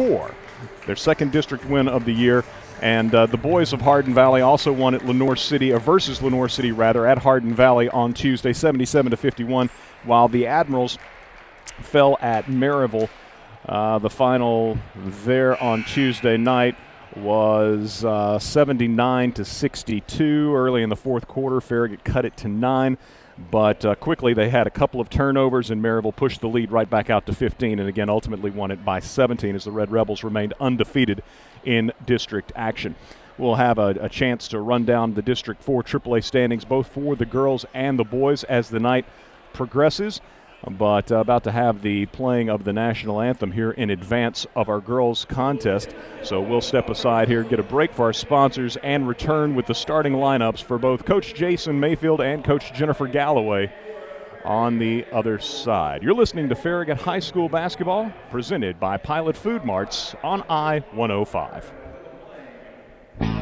4, their second district win of the year. And the boys of Hardin Valley also won at versus Lenoir City at Hardin Valley on Tuesday, 77-51, while the Admirals fell at Maryville. The final there on Tuesday night was 79-62. Early in the fourth quarter, Farragut cut it to 9. But quickly they had a couple of turnovers, and Maryville pushed the lead right back out to 15, and again ultimately won it by 17 as the Red Rebels remained undefeated in district action. We'll have a chance to run down the District 4 AAA standings, both for the girls and the boys, as the night progresses. But about to have the playing of the national anthem here in advance of our girls contest. So we'll step aside here, get a break for our sponsors, and return with the starting lineups for both Coach Jason Mayfield and Coach Jennifer Galloway on the other side. You're listening to Farragut High School basketball, presented by Pilot Food Marts on I-105.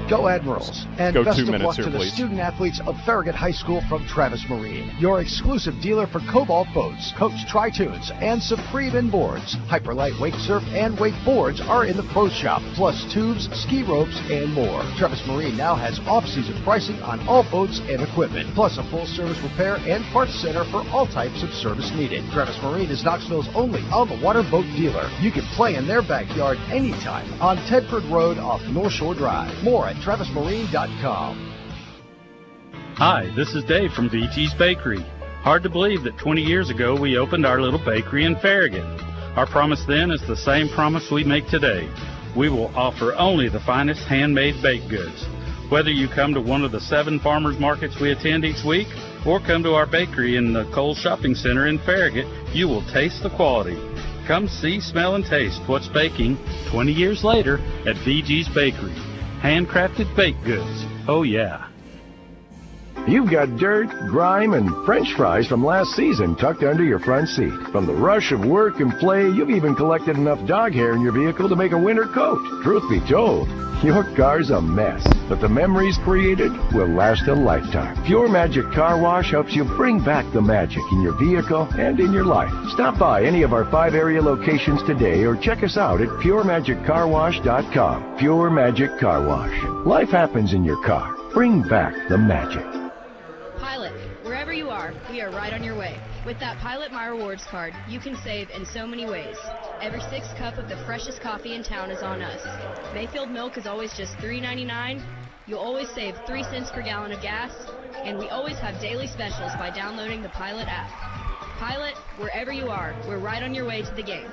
Go Admirals, and Go best 2 of minutes luck here, to the please. student athletes of Farragut High School from Travis Marine, your exclusive dealer for Cobalt boats, Coach Tri-Tunes, and Supreme Inboards. Hyperlight wake surf and wakeboards are in the pro shop, plus tubes, ski ropes, and more. Travis Marine now has off-season pricing on all boats and equipment, plus a full-service repair and parts center for all types of service needed. Travis Marine is Knoxville's only on-the-water boat dealer. You can play in their backyard anytime on Tedford Road off North Shore Drive. More at TravisMarine.com. Hi, this is Dave from VT's Bakery. Hard to believe that 20 years ago we opened our little bakery in Farragut. Our promise then is the same promise we make today. We will offer only the finest handmade baked goods. Whether you come to one of the 7 farmers markets we attend each week or come to our bakery in the Kohl's Shopping Center in Farragut, you will taste the quality. Come see, smell, and taste what's baking 20 years later at VG's Bakery. Handcrafted baked goods. Oh, yeah. You've got dirt, grime, and French fries from last season tucked under your front seat. From the rush of work and play, you've even collected enough dog hair in your vehicle to make a winter coat. Truth be told, your car's a mess, but the memories created will last a lifetime. Pure Magic Car Wash helps you bring back the magic in your vehicle and in your life. Stop by any of our 5 area locations today or check us out at PureMagicCarWash.com. Pure Magic Car Wash. Life happens in your car. Bring back the magic. Pilot, wherever you are, we are right on your way. With that Pilot My Rewards card, you can save in so many ways. Every 6th cup of the freshest coffee in town is on us. Mayfield milk is always just $3.99. You'll always save 3 cents per gallon of gas. And we always have daily specials by downloading the Pilot app. Pilot, wherever you are, we're right on your way to the game.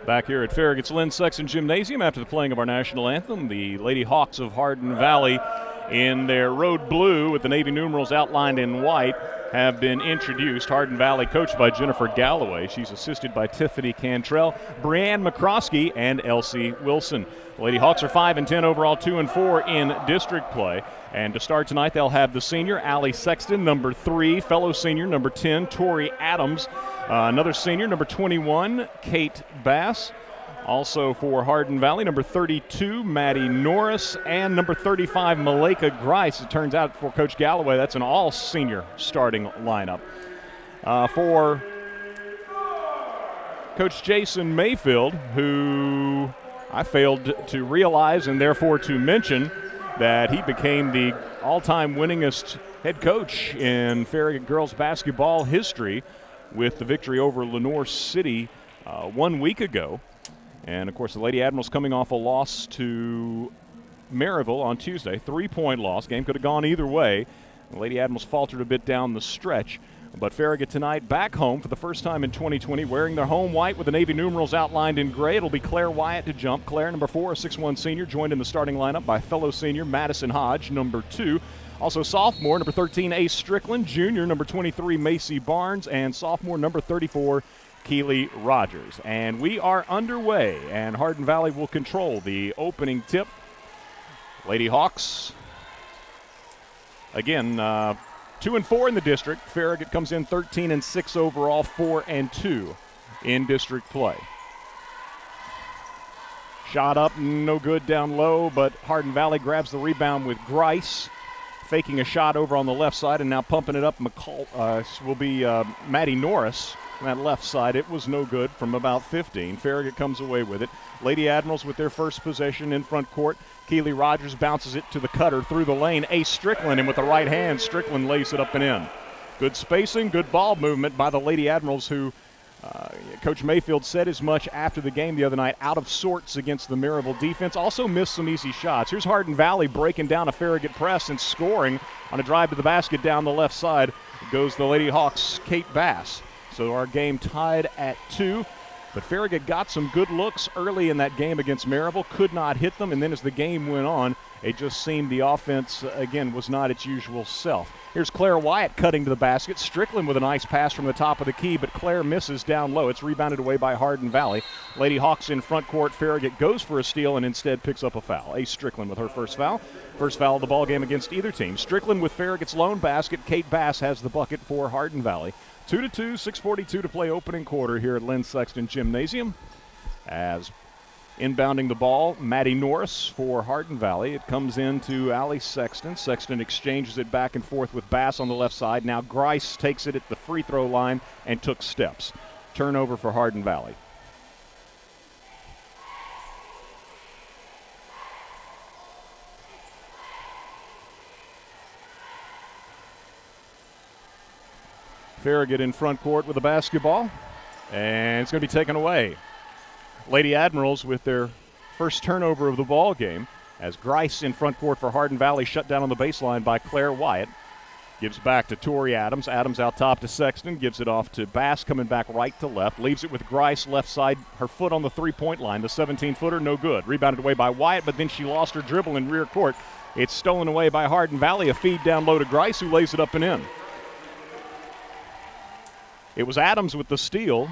Back here at Farragut's Lynn Sexton Gymnasium after the playing of our national anthem, the Lady Hawks of Hardin Valley in their road blue with the Navy numerals outlined in white have been introduced. Hardin Valley coached by Jennifer Galloway. She's assisted by Tiffany Cantrell, Brianne McCroskey, and Elsie Wilson. The Lady Hawks are 5-10 overall, 2-4 in district play. And to start tonight, they'll have the senior, Allie Sexton, number 3, fellow senior, number 10, Tori Adams, another senior, number 21, Kate Bass. Also for Hardin Valley, number 32, Maddie Norris, and number 35, Malika Grice. It turns out for Coach Galloway, that's an all-senior starting lineup. For Coach Jason Mayfield, who I failed to realize and therefore to mention that he became the all-time winningest head coach in Farragut girls basketball history with the victory over Lenoir City 1 week ago. And, of course, the Lady Admirals coming off a loss to Maryville on Tuesday, 3-point loss. Game could have gone either way. The Lady Admirals faltered a bit down the stretch. But Farragut tonight back home for the first time in 2020, wearing their home white with the Navy numerals outlined in gray. It'll be Claire Wyatt to jump. Claire, number 4, a 6'1 senior, joined in the starting lineup by fellow senior Madison Hodge, number 2. Also sophomore, number 13, Ace Strickland. Junior, number 23, Macy Barnes. And sophomore, number 34, Keely Rogers. And we are underway, and Hardin Valley will control the opening tip. Lady Hawks, again, 2-4 in the district. Farragut comes in 13-6 overall, 4-2 in district play. Shot up, no good down low, but Hardin Valley grabs the rebound with Grice, faking a shot over on the left side, and now pumping it up will be Maddie Norris on that left side. It was no good from about 15. Farragut comes away with it. Lady Admirals with their first possession in front court. Keely Rogers bounces it to the cutter through the lane. Ace Strickland, and with the right hand, Strickland lays it up and in. Good spacing, good ball movement by the Lady Admirals, who Coach Mayfield said as much after the game the other night, out of sorts against the Maryville defense. Also missed some easy shots. Here's Hardin Valley breaking down a Farragut press and scoring on a drive to the basket down the left side. Goes the Lady Hawks' Kate Bass. So our game tied at 2. But Farragut got some good looks early in that game against Maryville, could not hit them, and then as the game went on, it just seemed the offense, again, was not its usual self. Here's Claire Wyatt cutting to the basket. Strickland with a nice pass from the top of the key, but Claire misses down low. It's rebounded away by Hardin Valley. Lady Hawks in front court. Farragut goes for a steal and instead picks up a foul. Ace Strickland with her first foul. First foul of the ball game against either team. Strickland with Farragut's lone basket. Kate Bass has the bucket for Hardin Valley. 2-2, 6:42 to play opening quarter here at Lynn Sexton Gymnasium. As inbounding the ball, Maddie Norris for Hardin Valley. It comes into Allie Sexton. Sexton exchanges it back and forth with Bass on the left side. Now Grice takes it at the free throw line and took steps. Turnover for Hardin Valley. Farragut in front court with the basketball, and it's going to be taken away. Lady Admirals with their first turnover of the ball game, as Grice in front court for Hardin Valley, shut down on the baseline by Claire Wyatt. Gives back to Tori Adams. Adams out top to Sexton, gives it off to Bass, coming back right to left. Leaves it with Grice left side, her foot on the three-point line. The 17-footer, no good. Rebounded away by Wyatt, but then she lost her dribble in rear court. It's stolen away by Hardin Valley. A feed down low to Grice, who lays it up and in. It was Adams with the steal,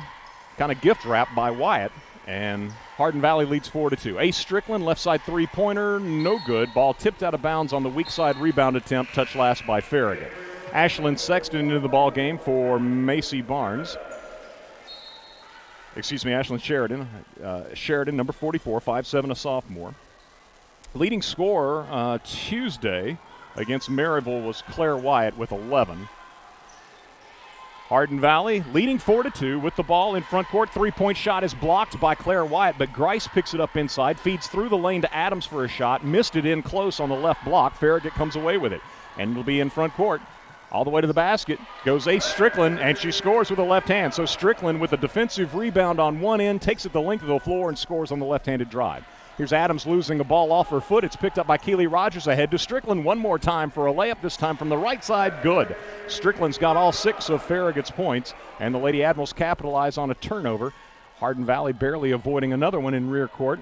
kind of gift wrap by Wyatt, and Hardin Valley leads 4-2. Ace Strickland, left side three-pointer, no good. Ball tipped out of bounds on the weak side rebound attempt, touched last by Farragut. Ashlyn Sexton into the ball game for Macy Barnes. Ashlyn Sheridan. Sheridan, number 44, 5'7", a sophomore. Leading scorer Tuesday against Maryville was Claire Wyatt with 11. Hardin Valley leading 4-2 with the ball in front court. Three-point shot is blocked by Claire Wyatt, but Grice picks it up inside, feeds through the lane to Adams for a shot, missed it in close on the left block. Farragut comes away with it, and it'll be in front court. All the way to the basket goes Ace Strickland, and she scores with a left hand. So Strickland with a defensive rebound on one end, takes it the length of the floor and scores on the left-handed drive. Here's Adams losing the ball off her foot. It's picked up by Keely Rogers, ahead to Strickland one more time for a layup, this time from the right side. Good. Strickland's got all 6 of Farragut's points, and the Lady Admirals capitalize on a turnover. Hardin Valley barely avoiding another one in rear court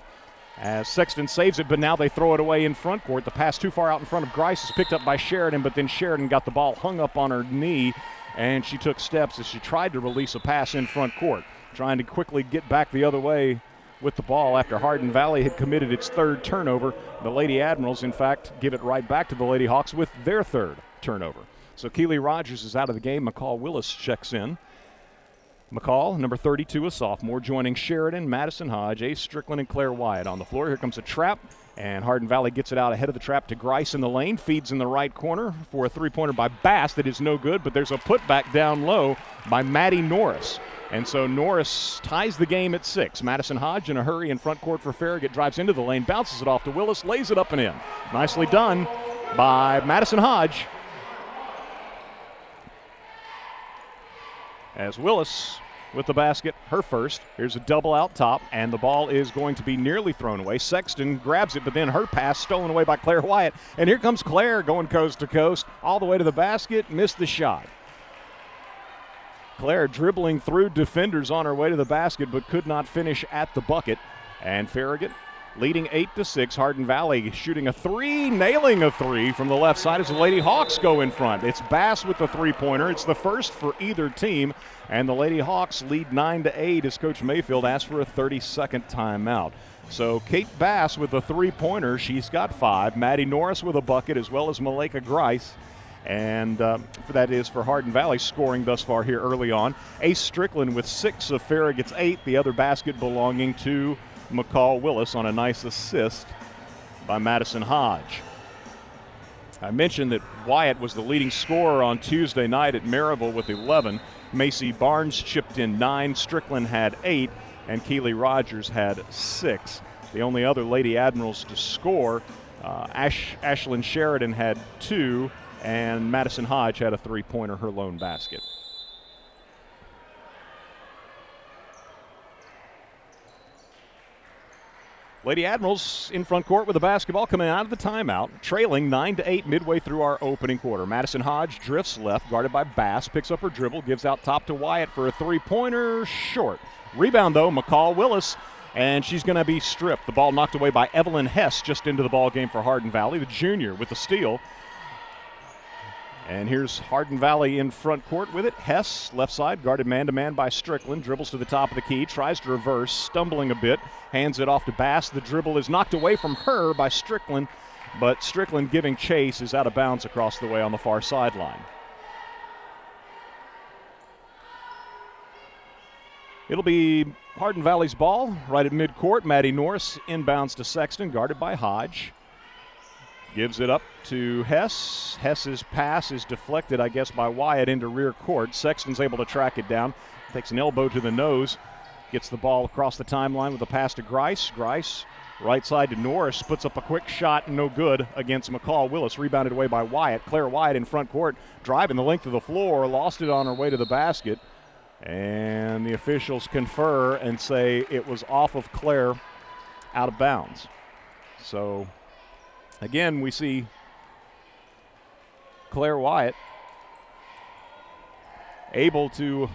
as Sexton saves it, but now they throw it away in front court. The pass too far out in front of Grice is picked up by Sheridan, but then Sheridan got the ball hung up on her knee, and she took steps as she tried to release a pass in front court, trying to quickly get back the other way with the ball after Hardin Valley had committed its third turnover. The Lady Admirals, in fact, give it right back to the Lady Hawks with their third turnover. So Keely Rogers is out of the game. McCall Willis checks in. McCall, number 32, a sophomore, joining Sheridan, Madison Hodge, Ace Strickland, and Claire Wyatt on the floor. Here comes a trap, and Hardin Valley gets it out ahead of the trap to Grice in the lane. Feeds in the right corner for a three-pointer by Bass that is no good, but there's a putback down low by Maddie Norris. And so Norris ties the game at 6. Madison Hodge in a hurry in front court for Farragut, drives into the lane, bounces it off to Willis, lays it up and in. Nicely done by Madison Hodge. As Willis with the basket, her first. Here's a double out top, and the ball is going to be nearly thrown away. Sexton grabs it, but then her pass stolen away by Claire Wyatt. And here comes Claire going coast to coast, all the way to the basket, missed the shot. Claire dribbling through defenders on her way to the basket, but could not finish at the bucket. And Farragut leading 8-6. Hardin Valley shooting a three, nailing a three from the left side as the Lady Hawks go in front. It's Bass with the three-pointer. It's the first for either team, and the Lady Hawks lead 9-8 as Coach Mayfield asks for a 30-second timeout. So Kate Bass with the three-pointer. She's got 5. Maddie Norris with a bucket, as well as Malika Grice. And that is for Hardin Valley scoring thus far here early on. Ace Strickland with 6 of Farragut's 8, the other basket belonging to McCall Willis on a nice assist by Madison Hodge. I mentioned that Wyatt was the leading scorer on Tuesday night at Maryville with 11. Macy Barnes chipped in 9. Strickland had 8. And Keely Rogers had 6. The only other Lady Admirals to score, Ashlyn Sheridan had 2. And Madison Hodge had a 3-pointer, her lone basket. Lady Admirals in front court with the basketball coming out of the timeout, trailing 9-8 midway through our opening quarter. Madison Hodge drifts left, guarded by Bass, picks up her dribble, gives out top to Wyatt for a 3-pointer, short. Rebound, though, McCall Willis, and she's going to be stripped. The ball knocked away by Evelyn Hess just into the ball game for Hardin Valley, the junior, with the steal. And here's Hardin Valley in front court with it. Hess, left side, guarded man-to-man by Strickland. Dribbles to the top of the key, tries to reverse, stumbling a bit. Hands it off to Bass. The dribble is knocked away from her by Strickland, but Strickland giving chase is out of bounds across the way on the far sideline. It'll be Hardin Valley's ball right at midcourt. Maddie Norris inbounds to Sexton, guarded by Hodge. Gives it up to Hess. Hess's pass is deflected, I guess, by Wyatt into rear court. Sexton's able to track it down. Takes an elbow to the nose. Gets the ball across the timeline with a pass to Grice. Grice, right side to Norris. Puts up a quick shot, no good against McCall Willis. Rebounded away by Wyatt. Claire Wyatt in front court, driving the length of the floor. Lost it on her way to the basket. And the officials confer and say it was off of Claire, out of bounds. So again, we see Claire Wyatt able to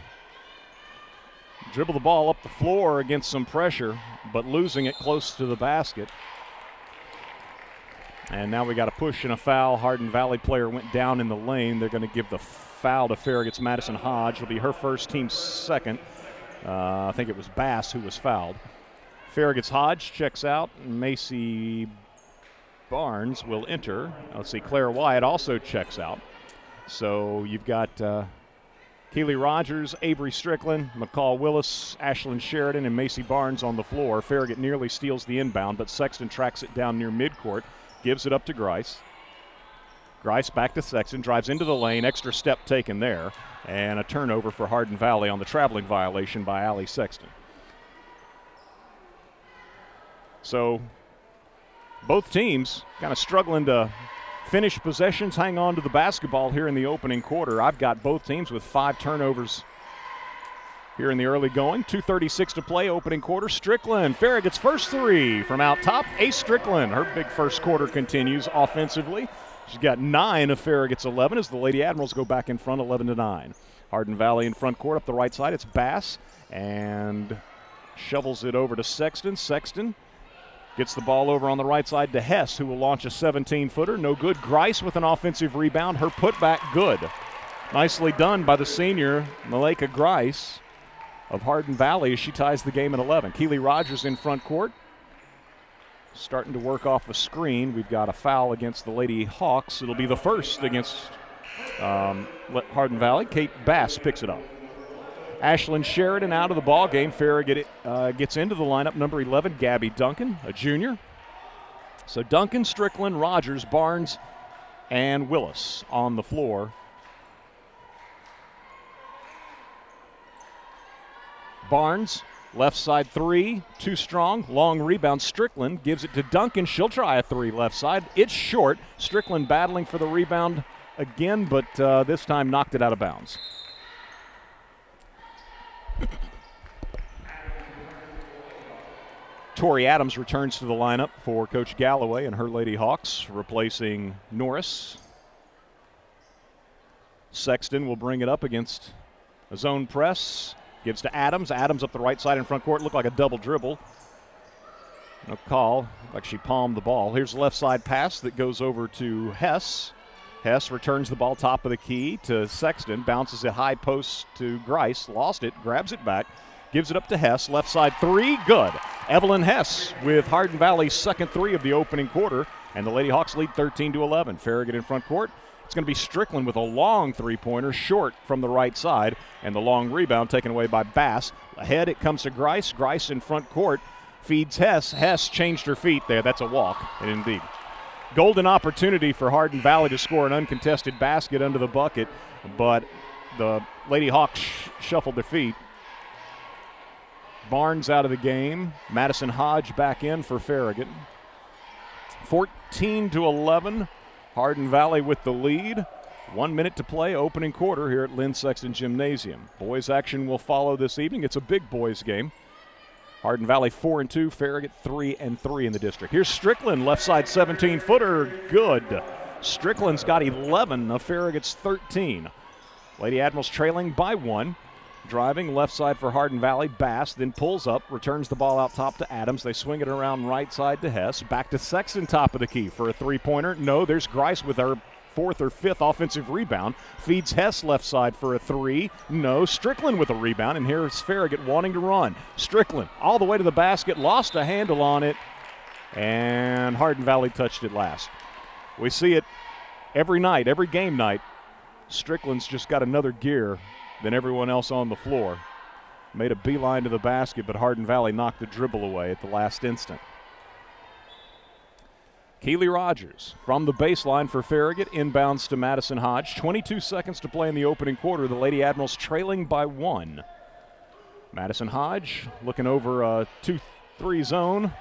dribble the ball up the floor against some pressure, but losing it close to the basket. And now we got a push and a foul. Hardin Valley player went down in the lane. They're going to give the foul to Farragut's Madison Hodge. It'll be her first, team's second. I think it was Bass who was fouled. Farragut's Hodge checks out. Macy Barnes will enter. Let's see, Claire Wyatt also checks out. So you've got Keely Rogers, Avery Strickland, McCall Willis, Ashlyn Sheridan, and Macy Barnes on the floor. Farragut nearly steals the inbound, but Sexton tracks it down near midcourt, gives it up to Grice. Grice back to Sexton, drives into the lane, extra step taken there, and a turnover for Hardin Valley on the traveling violation by Allie Sexton. So both teams kind of struggling to finish possessions, hang on to the basketball here in the opening quarter. I've got both teams with 5 turnovers here in the early going. 2:36 to play, opening quarter. Strickland, Farragut's first 3 from out top. Ace Strickland, her big first quarter continues offensively. She's got 9 of Farragut's 11 as the Lady Admirals go back in front 11-9. Hardin Valley in front court up the right side. It's Bass and shovels it over to Sexton. Sexton gets the ball over on the right side to Hess, who will launch a 17-footer. No good. Grice with an offensive rebound. Her putback good. Nicely done by the senior, Malika Grice of Hardin Valley, as she ties the game at 11. Keely Rogers in front court, starting to work off a screen. We've got a foul against the Lady Hawks. It'll be the first against Hardin Valley. Kate Bass picks it up. Ashlyn Sheridan out of the ball game. Farragut gets into the lineup. Number 11, Gabby Duncan, a junior. So Duncan, Strickland, Rogers, Barnes, and Willis on the floor. Barnes, left side 3, too strong. Long rebound. Strickland gives it to Duncan. She'll try a 3 left side. It's short. Strickland battling for the rebound again, but this time knocked it out of bounds. Tori Adams returns to the lineup for Coach Galloway and her Lady Hawks, replacing Norris. Sexton will bring it up against a zone press. Gives to Adams. Adams up the right side in front court. Looked like a double dribble. No call. Like she palmed the ball. Here's the left side pass that goes over to Hess. Hess returns the ball top of the key to Sexton. Bounces it high post to Grice. Lost it. Grabs it back. Gives it up to Hess. Left side 3. Good. Evelyn Hess with Hardin Valley's second 3 of the opening quarter. And the Lady Hawks lead 13-11. Farragut in front court. It's going to be Strickland with a long 3-pointer, short from the right side, and the long rebound taken away by Bass. Ahead it comes to Grice. Grice in front court feeds Hess. Hess changed her feet there. That's a walk, and indeed. Golden opportunity for Hardin Valley to score an uncontested basket under the bucket, but the Lady Hawks shuffled their feet. Barnes out of the game. Madison Hodge back in for Farragut. 14-11. Hardin Valley with the lead. 1 minute to play, opening quarter here at Lynn Sexton Gymnasium. Boys action will follow this evening. It's a big boys game. Hardin Valley 4-2, Farragut 3-3 in the district. Here's Strickland, left side 17-footer, good. Strickland's got 11 of Farragut's 13. Lady Admirals trailing by 1. Driving left side for Hardin Valley, Bass then pulls up, returns the ball out top to Adams. They swing it around right side to Hess. Back to Sexton, top of the key for a three-pointer. No, there's Grice with her 4th or 5th offensive rebound. Feeds Hess left side for a 3. No, Strickland with a rebound, and here's Farragut wanting to run. Strickland all the way to the basket, lost a handle on it, and Hardin Valley touched it last. We see it every night, every game night. Strickland's just got another gear than everyone else on the floor. Made a beeline to the basket, but Hardin Valley knocked the dribble away at the last instant. Keely Rogers from the baseline for Farragut, inbounds to Madison Hodge. 22 seconds to play in the opening quarter. The Lady Admirals trailing by 1. Madison Hodge looking over a 2-3 zone.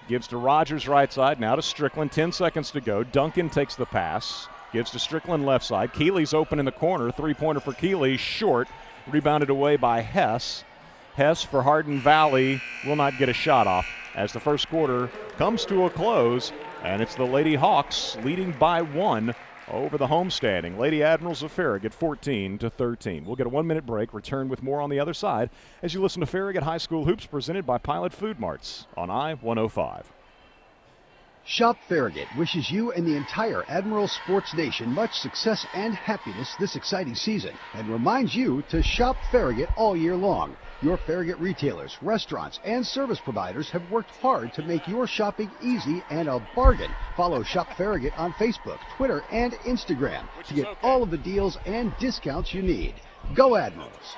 Gives to Rogers right side, now to Strickland. 10 seconds to go. Duncan takes the pass. Gives to Strickland left side. Keeley's open in the corner. Three-pointer for Keeley, short. Rebounded away by Hess. Hess for Hardin Valley will not get a shot off as the first quarter comes to a close, and it's the Lady Hawks leading by 1 over the homestanding Lady Admirals of Farragut, 14-13. We'll get a 1-minute break, return with more on the other side as you listen to Farragut High School Hoops presented by Pilot Food Marts on I-105. Shop Farragut wishes you and the entire Admiral Sports Nation much success and happiness this exciting season, and reminds you to shop Farragut all year long. Your Farragut retailers, restaurants, and service providers have worked hard to make your shopping easy and a bargain. Follow Shop Farragut on Facebook, Twitter, and Instagram to get all of the deals and discounts you need. Go Admirals!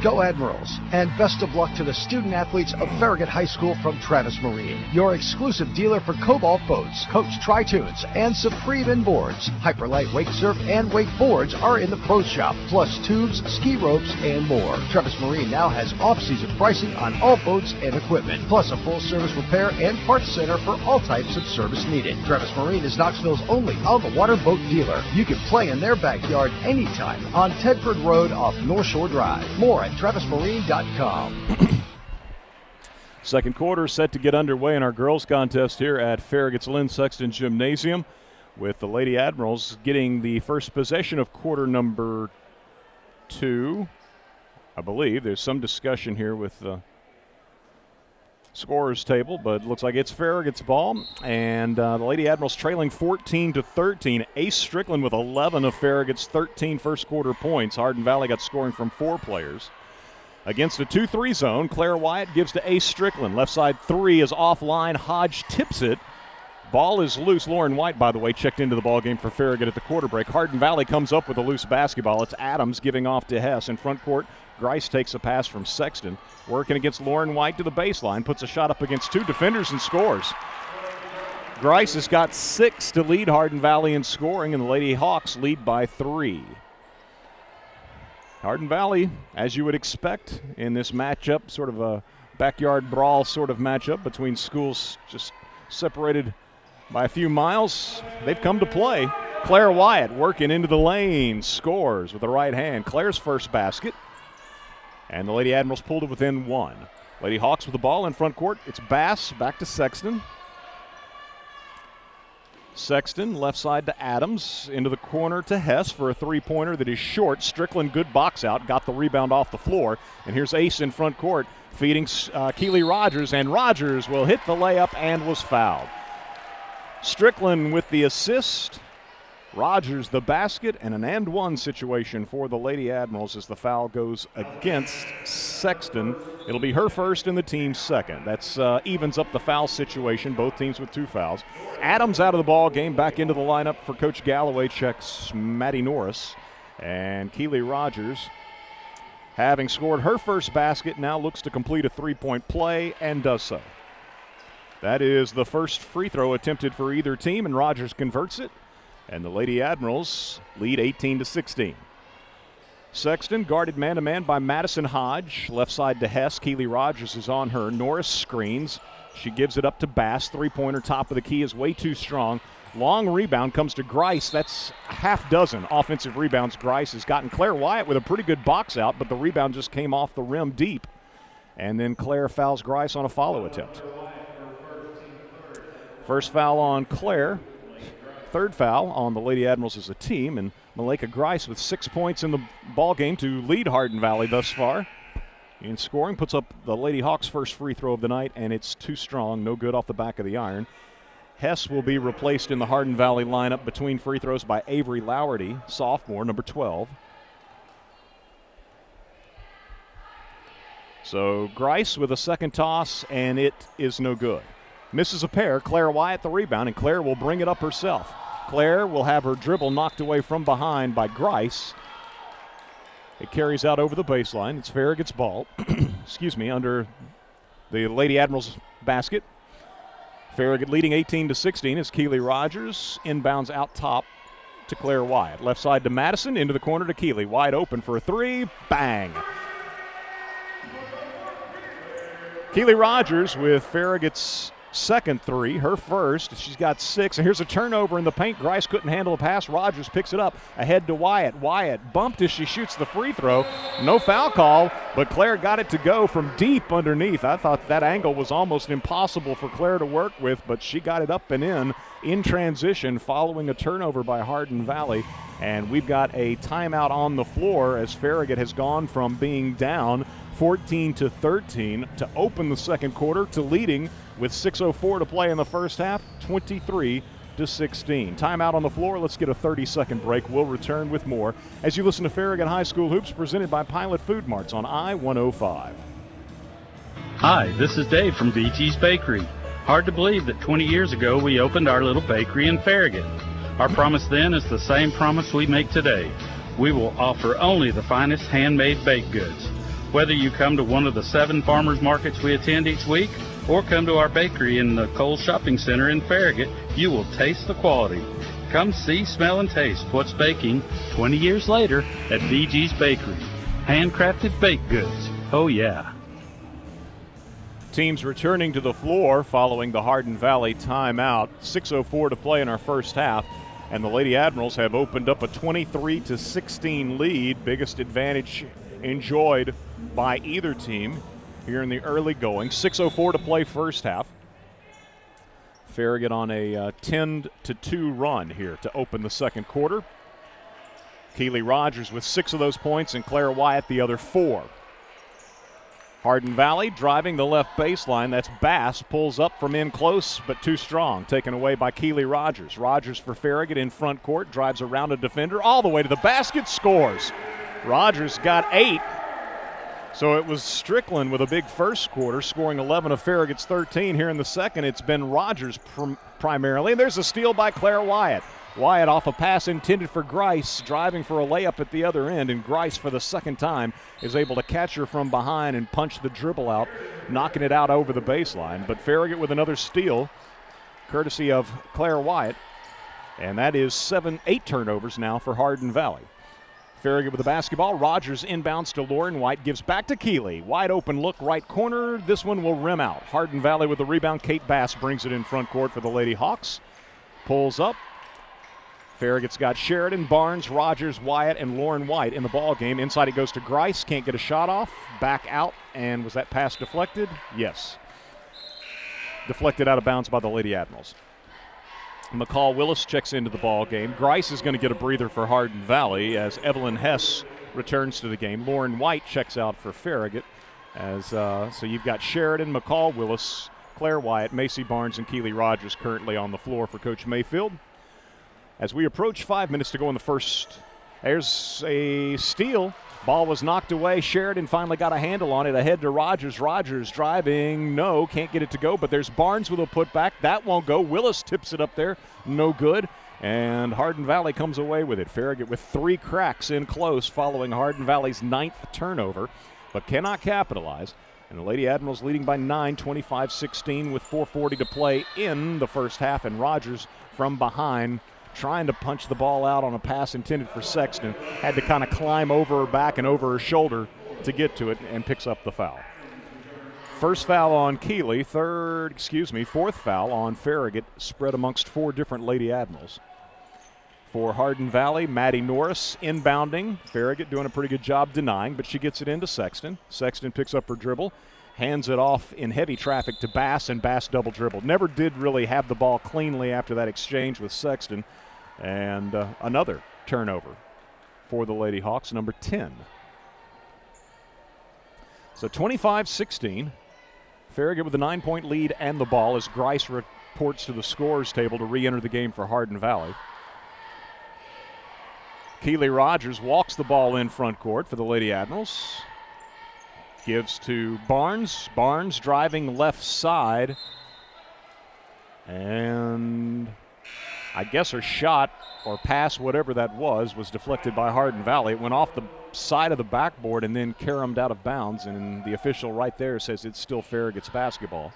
Go Admirals, and best of luck to the student athletes of Farragut High School from Travis Marine, your exclusive dealer for Cobalt boats, Coach Tri-Tunes, and Supreme Inboards. Hyperlight Wake Surf and Wakeboards are in the Pro Shop, plus tubes, ski ropes, and more. Travis Marine now has off-season pricing on all boats and equipment, plus a full-service repair and parts center for all types of service needed. Travis Marine is Knoxville's only on-the-water boat dealer. You can play in their backyard anytime on Tedford Road off North Shore Drive. More at TravisMarine.com. Second quarter set to get underway in our girls contest here at Farragut's Lynn Sexton Gymnasium, with the Lady Admirals getting the first possession of quarter number 2. I believe there's some discussion here with the scorer's table, but it looks like it's Farragut's ball, and the Lady Admirals trailing 14-13. Ace Strickland with 11 of Farragut's 13 first quarter points. Hardin Valley got scoring from 4 players. Against a 2-3 zone, Claire Wyatt gives to Ace Strickland. Left side 3 is offline. Hodge tips it. Ball is loose. Lauren White, by the way, checked into the ball game for Farragut at the quarter break. Hardin Valley comes up with a loose basketball. It's Adams giving off to Hess. In front court, Grice takes a pass from Sexton. Working against Lauren White to the baseline. Puts a shot up against 2 defenders and scores. Grice has got 6 to lead Hardin Valley in scoring, and the Lady Hawks lead by 3. Hardin Valley, as you would expect in this matchup, sort of a backyard brawl sort of matchup between schools just separated by a few miles. They've come to play. Claire Wyatt working into the lane, scores with the right hand. Claire's first basket. And the Lady Admirals pulled it within 1. Lady Hawks with the ball in front court. It's Bass back to Sexton. Sexton left side to Adams, into the corner to Hess for a three-pointer that is short. Strickland, good box out, got the rebound off the floor. And here's Ace in front court feeding Keely Rogers, and Rogers will hit the layup and was fouled. Strickland with the assist. Rogers the basket, and an and-one situation for the Lady Admirals as the foul goes against Sexton. It'll be her first and the team's second. That's evens up the foul situation, both teams with 2 fouls. Adams out of the ball game, back into the lineup for Coach Galloway, checks Maddie Norris. And Keely Rogers having scored her first basket, now looks to complete a three-point play and does so. That is the first free throw attempted for either team, and Rogers converts it, and the Lady Admirals lead 18-16. Sexton guarded man-to-man by Madison Hodge. Left side to Hess. Keely Rogers is on her. Norris screens. She gives it up to Bass. Three-pointer top of the key is way too strong. Long rebound comes to Grice. That's a half dozen offensive rebounds Grice has gotten. Claire Wyatt with a pretty good box out, but the rebound just came off the rim deep. And then Claire fouls Grice on a follow attempt. First foul on Claire. Third foul on the Lady Admirals as a team, and Malika Grice with 6 points in the ball game to lead Hardin Valley thus far. In scoring, puts up the Lady Hawks' first free throw of the night, and it's too strong, no good off the back of the iron. Hess will be replaced in the Hardin Valley lineup between free throws by Avery Lowerty, sophomore, number 12. So Grice with a second toss, and it is no good. Misses a pair. Claire Wyatt the rebound, and Claire will bring it up herself. Claire will have her dribble knocked away from behind by Grice. It carries out over the baseline. It's Farragut's ball, under the Lady Admirals basket. Farragut leading 18-16 as Keely Rogers inbounds out top to Claire Wyatt. Left side to Madison, into the corner to Keely. Wide open for a three. Bang! Keely Rogers with Farragut's second three, her first. She's got 6, and here's a turnover in the paint. Grice couldn't handle the pass. Rogers picks it up ahead to Wyatt. Wyatt bumped as she shoots the free throw. No foul call, but Claire got it to go from deep underneath. I thought that angle was almost impossible for Claire to work with, but she got it up and in transition following a turnover by Hardin Valley. And we've got a timeout on the floor as Farragut has gone from being down 14-13 to open the second quarter to leading with 6:04 to play in the first half, 23-16. Timeout on the floor. Let's get a 30-second break. We'll return with more as you listen to Farragut High School Hoops presented by Pilot Food Marts on I-105. Hi, this is Dave from VT's Bakery. Hard to believe that 20 years ago we opened our little bakery in Farragut. Our promise then is the same promise we make today. We will offer only the finest handmade baked goods. Whether you come to one of the 7 farmers markets we attend each week or come to our bakery in the Cole Shopping Center in Farragut, you will taste the quality. Come see, smell, and taste what's baking 20 years later at VG's Bakery. Handcrafted baked goods. Oh, yeah. Teams returning to the floor following the Hardin Valley timeout. 6:04 to play in our first half, and the Lady Admirals have opened up a 23-16 lead. Biggest advantage enjoyed by either team here in the early going. 6:04 to play first half. Farragut on a 10-2 run here to open the second quarter. Keely Rogers with 6 of those points and Claire Wyatt the other 4. Hardin Valley driving the left baseline. That's Bass. Pulls up from in close, but too strong. Taken away by Keely Rogers. Rogers for Farragut in front court. Drives around a defender all the way to the basket. Scores. Rogers got 8. So it was Strickland with a big first quarter, scoring 11 of Farragut's 13. Here in the second, it's been Rogers primarily. And there's a steal by Claire Wyatt. Wyatt off a pass intended for Grice, driving for a layup at the other end, and Grice for the second time is able to catch her from behind and punch the dribble out, knocking it out over the baseline. But Farragut with another steal, courtesy of Claire Wyatt, and that is 8 turnovers now for Hardin Valley. Farragut with the basketball. Rogers inbounds to Lauren. White gives back to Keely. Wide open look, right corner. This one will rim out. Hardin Valley with the rebound. Kate Bass brings it in front court for the Lady Hawks. Pulls up. Farragut's got Sheridan, Barnes, Rogers, Wyatt, and Lauren White in the ball game. Inside it goes to Grice. Can't get a shot off. Back out. And was that pass deflected? Yes. Deflected out of bounds by the Lady Admirals. McCall Willis checks into the ball game. Grice is going to get a breather for Hardin Valley as Evelyn Hess returns to the game. Lauren White checks out for Farragut. So you've got Sheridan, McCall Willis, Claire Wyatt, Macy Barnes, and Keely Rogers currently on the floor for Coach Mayfield. As we approach 5 minutes to go in the first There's a steal. Ball was knocked away. Sheridan finally got a handle on it. Ahead to Rogers. Rogers driving. No, can't get it to go. But there's Barnes with a putback. That won't go. Willis tips it up there. No good. And Hardin Valley comes away with it. Farragut with 3 cracks in close following Hardin Valley's 9th turnover, but cannot capitalize. And the Lady Admirals leading by 9, 25-16 with 4:40 to play in the first half. And Rogers from behind trying to punch the ball out on a pass intended for Sexton. Had to kind of climb over her back and over her shoulder to get to it, and picks up the foul. First foul on Keeley, fourth foul on Farragut, spread amongst 4 different Lady Admirals. For Hardin Valley, Maddie Norris inbounding. Farragut doing a pretty good job denying, but she gets it into Sexton. Sexton picks up her dribble, hands it off in heavy traffic to Bass, and Bass double dribbled. Never did really have the ball cleanly after that exchange with Sexton. And another turnover for the Lady Hawks, number 10. So 25-16. Farragut with a 9-point lead and the ball as Grice reports to the scorers table to re-enter the game for Hardin Valley. Keeley Rogers walks the ball in front court for the Lady Admirals. Gives to Barnes. Barnes driving left side. And I guess her shot or pass, whatever that was deflected by Hardin Valley. It went off the side of the backboard and then caromed out of bounds. And the official right there says it's still Farragut's basketball.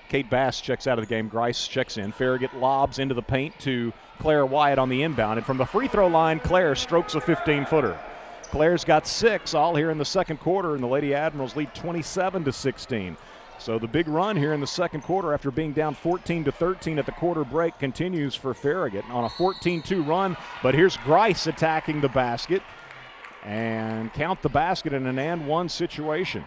Kate Bass checks out of the game. Grice checks in. Farragut lobs into the paint to Claire Wyatt on the inbound. And from the free throw line, Claire strokes a 15-footer. Claire's got 6 all here in the second quarter, and the Lady Admirals lead 27-16. So the big run here in the second quarter after being down 14-13 at the quarter break continues for Farragut on a 14-2 run. But here's Grice attacking the basket. And count the basket in an and-one situation.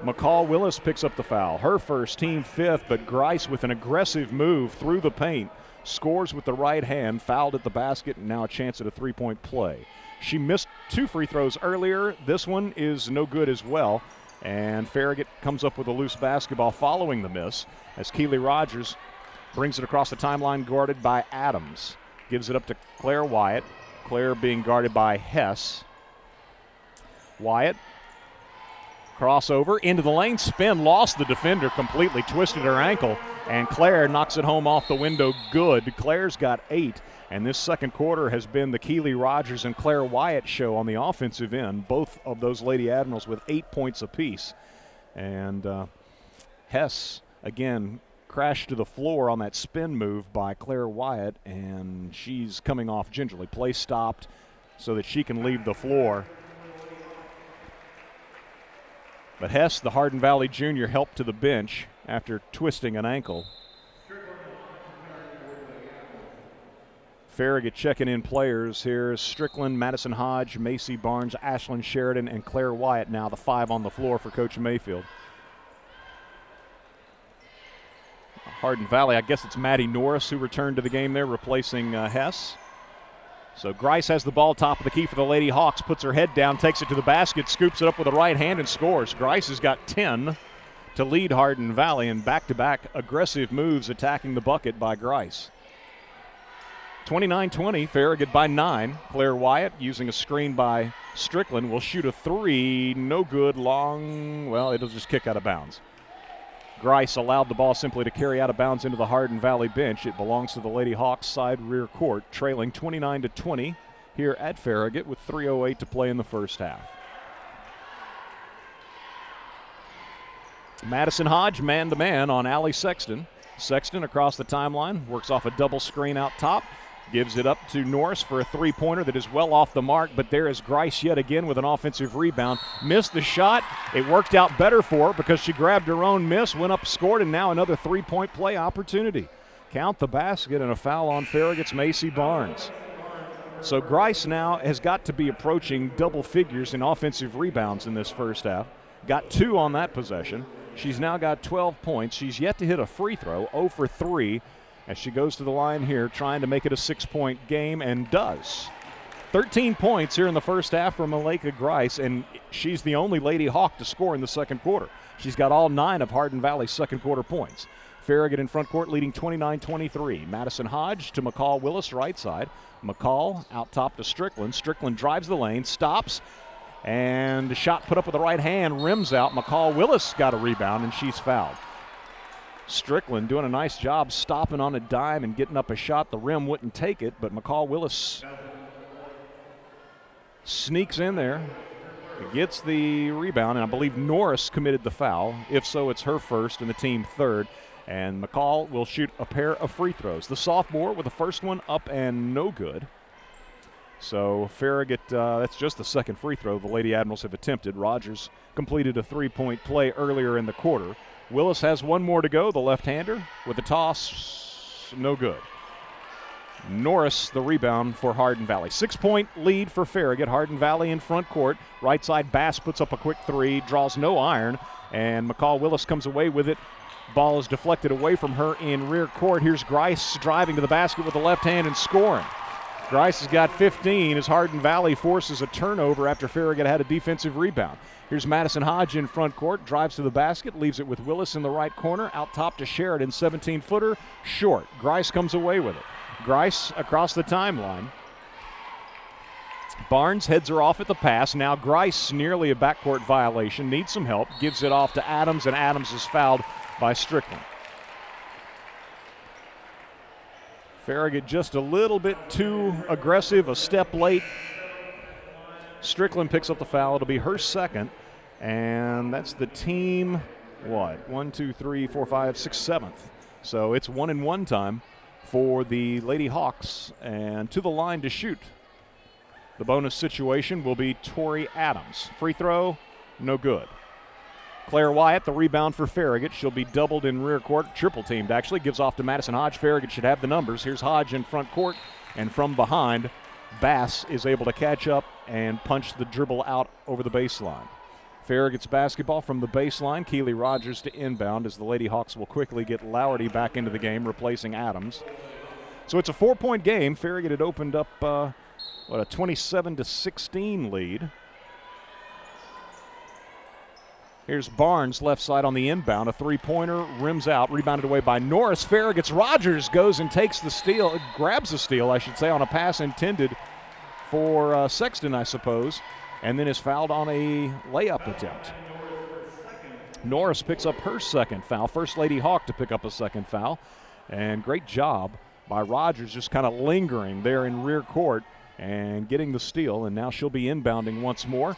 McCall Willis picks up the foul. Her first, team 5th, but Grice with an aggressive move through the paint. Scores with the right hand, fouled at the basket, and now a chance at a 3-point play. She missed 2 free throws earlier. This one is no good as well. And Farragut comes up with a loose basketball following the miss as Keeley Rogers brings it across the timeline, guarded by Adams. Gives it up to Claire Wyatt. Claire being guarded by Hess. Wyatt, crossover into the lane, spin, lost the defender completely, twisted her ankle, and Claire knocks it home off the window good. Claire's got 8, and this second quarter has been the Keeley Rogers and Claire Wyatt show on the offensive end, both of those Lady Admirals with 8 points apiece. And Hess, again, crashed to the floor on that spin move by Claire Wyatt, and she's coming off gingerly. Play stopped so that she can leave the floor. But Hess, the Hardin Valley junior, helped to the bench after twisting an ankle. Farragut checking in players here. Strickland, Madison Hodge, Macy Barnes, Ashlyn Sheridan, and Claire Wyatt now the 5 on the floor for Coach Mayfield. Hardin Valley, I guess it's Maddie Norris who returned to the game there, replacing Hess. So Grice has the ball top of the key for the Lady Hawks, puts her head down, takes it to the basket, scoops it up with the right hand and scores. Grice has got 10 to lead Hardin Valley, and back-to-back aggressive moves attacking the bucket by Grice. 29-20, Farragut by 9. Claire Wyatt using a screen by Strickland will shoot a 3, no good, long, well, it'll just kick out of bounds. Grice allowed the ball simply to carry out of bounds into the Hardin Valley bench. It belongs to the Lady Hawks side rear court, trailing 29-20 here at Farragut with 3:08 to play in the first half. Madison Hodge man-to-man on Allie Sexton. Sexton across the timeline, works off a double screen out top. Gives it up to Norris for a 3-pointer that is well off the mark, but there is Grice yet again with an offensive rebound. Missed the shot. It worked out better for her because she grabbed her own miss, went up, scored, and now another 3-point play opportunity. Count the basket and a foul on Farragut's Macy Barnes. So Grice now has got to be approaching double figures in offensive rebounds in this first half. Got 2 on that possession. She's now got 12 points. She's yet to hit a free throw, 0 for 3. As she goes to the line here, trying to make it a 6-point game, and does. 13 points here in the first half for Malika Grice, and she's the only Lady Hawk to score in the second quarter. She's got all 9 of Hardin Valley's second quarter points. Farragut in front court leading 29-23. Madison Hodge to McCall Willis, right side. McCall out top to Strickland. Strickland drives the lane, stops, and the shot put up with the right hand, rims out. McCall Willis got a rebound, and she's fouled. Strickland doing a nice job stopping on a dime and getting up a shot. The rim wouldn't take it, but McCall Willis sneaks in there, gets the rebound, and I believe Norris committed the foul. If so, it's her first and the team third. And McCall will shoot a pair of free throws. The sophomore with the first one up and no good. So Farragut, that's just the second free throw the Lady Admirals have attempted. Rogers completed a three-point play earlier in the quarter. Willis has one more to go, the left-hander, with the toss, no good. Norris, the rebound for Hardin Valley. 6-point lead for Farragut. Hardin Valley in front court. Right side, Bass puts up a quick three, draws no iron, and McCall Willis comes away with it. Ball is deflected away from her in rear court. Here's Grice driving to the basket with the left hand and scoring. Grice has got 15 as Hardin Valley forces a turnover after Farragut had a defensive rebound. Here's Madison Hodge in front court, drives to the basket, leaves it with Willis in the right corner, out top to Sheridan, 17-footer, short. Grice comes away with it. Grice across the timeline. Barnes heads her off at the pass. Now Grice, nearly a backcourt violation, needs some help, gives it off to Adams, and Adams is fouled by Strickland. Farragut just a little bit too aggressive, a step late. Strickland picks up the foul. It'll be her second, and that's the team, 1, 2, 3, 4, 5, 6, 7th. So it's 1-and-1 time for the Lady Hawks, and to the line to shoot. The bonus situation will be Tori Adams. Free throw, no good. Claire Wyatt, the rebound for Farragut. She'll be doubled in rear court, triple teamed actually. Gives off to Madison Hodge. Farragut should have the numbers. Here's Hodge in front court, and from behind, Bass is able to catch up and punch the dribble out over the baseline. Farragut's basketball from the baseline. Keely Rogers to inbound as the Lady Hawks will quickly get Lowerty back into the game, replacing Adams. So it's a 4-point game. Farragut had opened up, a 27-16 lead. Here's Barnes, left side on the inbound. A three-pointer, rims out, rebounded away by Norris. Farragut's Rogers goes and takes the steal, grabs the steal, I should say, on a pass intended for Sexton, I suppose, and then is fouled on a layup attempt. Norris picks up her second foul. First Lady Hawk to pick up a second foul. And great job by Rogers, just kind of lingering there in rear court and getting the steal, and now she'll be inbounding once more.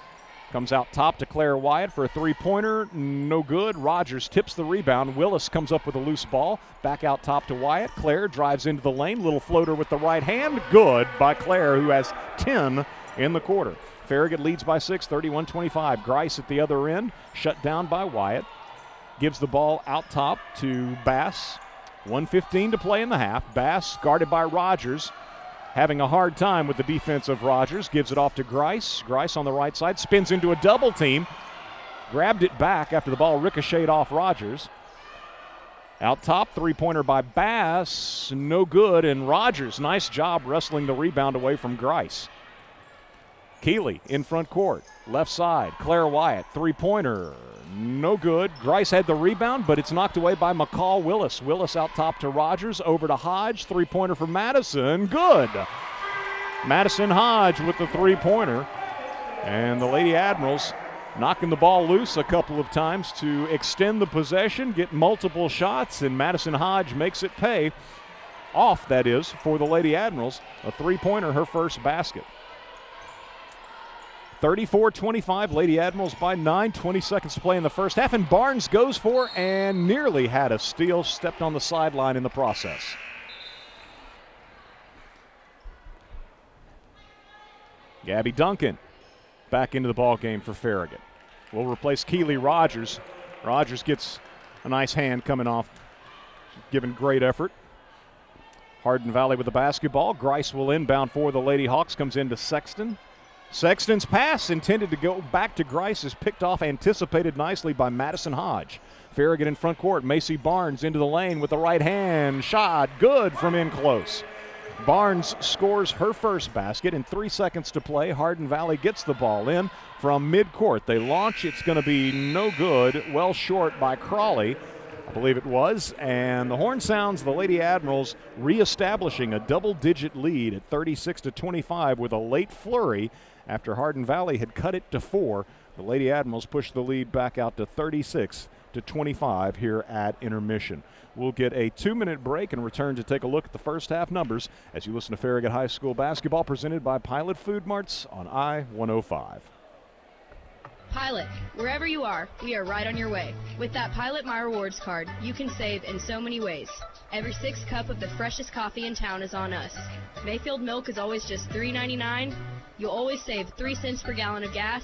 Comes out top to Claire Wyatt for a three-pointer, no good. Rogers tips the rebound. Willis comes up with a loose ball. Back out top to Wyatt. Claire drives into the lane. Little floater with the right hand. Good by Claire, who has 10 in the quarter. Farragut leads by 6, 31-25. Grice at the other end, shut down by Wyatt. Gives the ball out top to Bass. 1:15 to play in the half. Bass guarded by Rogers. Having a hard time with the defense of Rogers. Gives it off to Grice. Grice on the right side. Spins into a double team. Grabbed it back after the ball ricocheted off Rogers. Out top, three-pointer by Bass. No good. And Rogers, nice job wrestling the rebound away from Grice. Keeley in front court. Left side. Claire Wyatt. Three-pointer. No good. Grice had the rebound, but it's knocked away by McCall Willis. Willis out top to Rogers. Over to Hodge. Three-pointer for Madison. Good. Madison Hodge with the three-pointer. And the Lady Admirals knocking the ball loose a couple of times to extend the possession, get multiple shots, and Madison Hodge makes it pay off, that is, for the Lady Admirals. A three-pointer, her first basket. 34-25, Lady Admirals by 9, 20 seconds to play in the first half, and Barnes goes for and nearly had a steal, stepped on the sideline in the process. Gabby Duncan back into the ball game for Farragut. Will replace Keely Rogers. Rogers gets a nice hand coming off, giving great effort. Hardin Valley with the basketball. Grice will inbound for the Lady Hawks, comes into Sexton. Sexton's pass intended to go back to Grice is picked off, anticipated nicely by Madison Hodge. Farragut in front court. Macy Barnes into the lane with the right hand. Shot good from in close. Barnes scores her first basket in 3 seconds to play. Hardin Valley gets the ball in from midcourt. They launch. It's going to be no good. Well short by Crawley. I believe it was. And the horn sounds, the Lady Admirals reestablishing a double-digit lead at 36-25 with a late flurry after Hardin Valley had cut it to 4. The Lady Admirals pushed the lead back out to 36-25 here at intermission. We'll get a 2-minute break and return to take a look at the first half numbers as you listen to Farragut High School basketball presented by Pilot Food Marts on I-105. Pilot, wherever you are, we are right on your way. With that Pilot My Rewards card, you can save in so many ways. Every 6th cup of the freshest coffee in town is on us. Mayfield milk is always just $3.99. You'll always save 3 cents per gallon of gas.